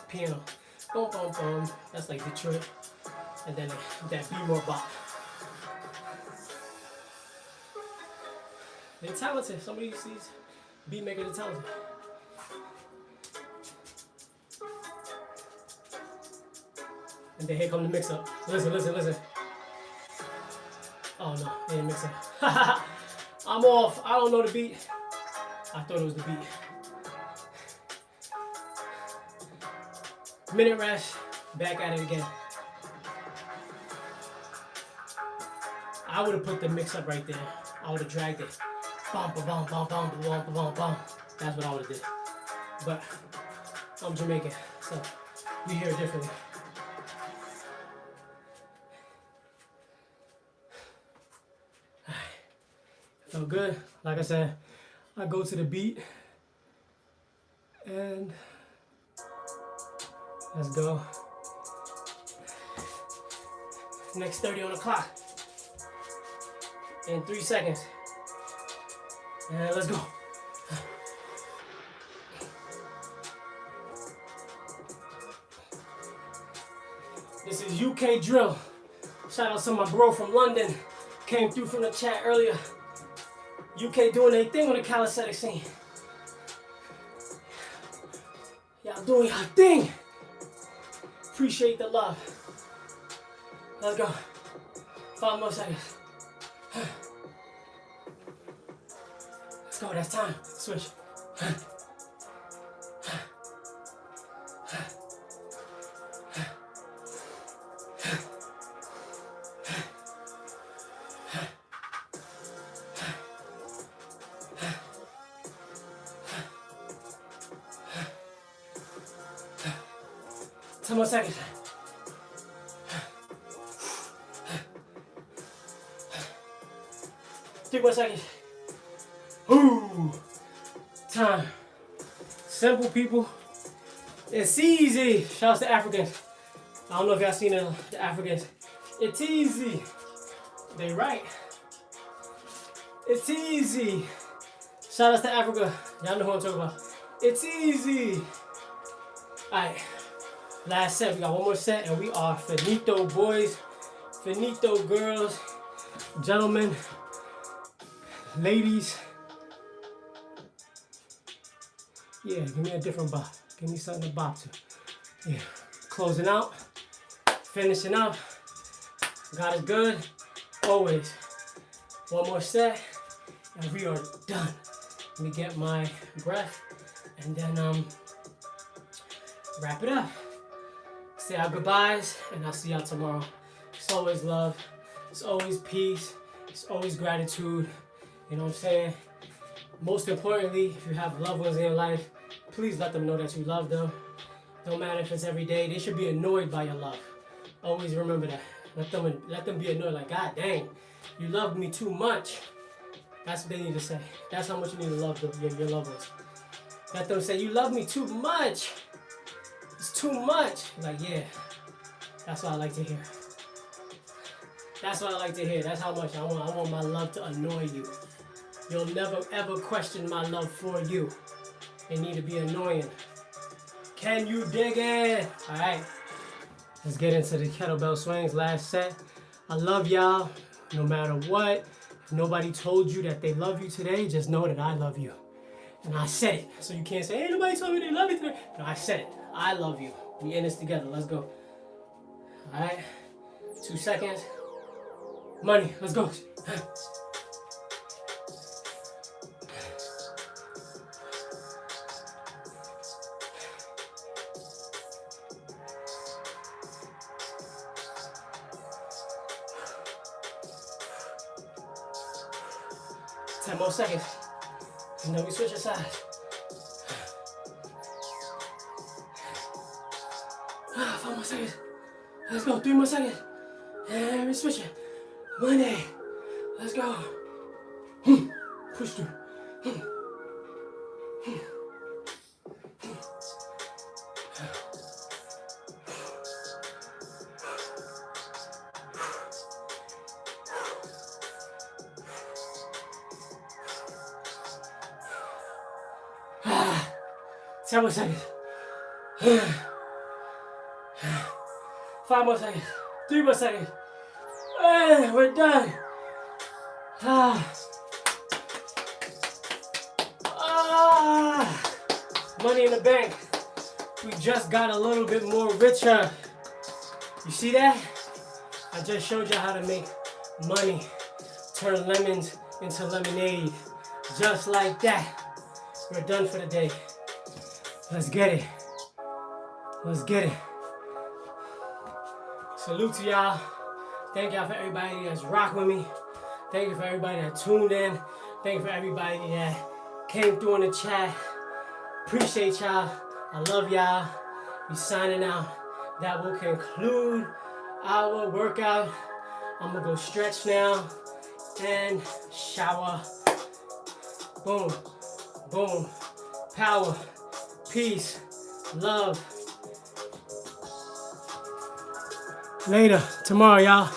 piano. Boom, boom, boom. That's like Detroit. And then that Be More bop. They're talented. Some of these beat makers are talented. And then here come the mix up. Listen. Oh no, they didn't mix up. I'm off. I don't know the beat. I thought it was the beat. Minute rest, back at it again. I would have put the mix up right there. I would have dragged it. Bum, ba, bum, bum, bum, bum, bum, bum, bum. That's what I would have did. But I'm Jamaican, so we hear it differently. Felt good. Like I said, I go to the beat and let's go. Next 30 on the clock in 3 seconds. And let's go. This is UK Drill. Shout out to my bro from London. Came through from the chat earlier. UK doing their thing on the calisthenics scene. Y'all doing your thing. Appreciate the love. Let's go. 5 more seconds. Let's go, that's time. Switch. Ten more seconds. 3 more seconds. Ooh. Time. Simple, people. It's easy. Shouts to Africans. I don't know if y'all seen the Africans. It's easy. They right. It's easy. Shout out to Africa. Y'all know who I'm talking about. It's easy. Alright. Last set. We got one more set and we are finito, boys. Finito, girls. Gentlemen. Ladies. Yeah, give me a different bop. Give me something to bop to. Yeah. Closing out. Finishing up. God is good. Always. One more set. And we are done. Let me get my breath. And then wrap it up. Say our goodbyes. And I'll see y'all tomorrow. It's always love. It's always peace. It's always gratitude. You know what I'm saying? Most importantly, if you have loved ones in your life, please let them know that you love them. Don't matter if it's every day. They should be annoyed by your love. Always remember that. Let them be annoyed. Like, God dang, you love me too much. That's what they need to say. That's how much you need to love your loved ones. Let them say, you love me too much. It's too much. Like, yeah. That's what I like to hear. That's what I like to hear. That's how much I want my love to annoy you. You'll never ever question my love for you. They need to be annoying. Can you dig it? Alright. Let's get into the kettlebell swings. Last set. I love y'all. No matter what. If nobody told you that they love you today, just know that I love you. And I said it. So you can't say, hey, nobody told me they love you today. No, I said it. I love you. We in this together. Let's go. Alright. 2 seconds. Money. Let's go. More seconds. And then we switch our sides. 5 more seconds. Let's go. 3 more seconds. And we switch it. Money. Let's go. Push through. Ten more seconds. 5 more seconds. 3 more seconds. And we're done. Money in the bank. We just got a little bit more richer. You see that? I just showed you how to make money. Turn lemons into lemonade. Just like that. We're done for the day. Let's get it. Let's get it. Salute to y'all. Thank y'all for everybody that's rock with me. Thank you for everybody that tuned in. Thank you for everybody that came through in the chat. Appreciate y'all. I love y'all. We signing out. That will conclude our workout. I'm gonna go stretch now and shower. Boom. Boom. Power. Peace. Love. Later. Tomorrow, y'all.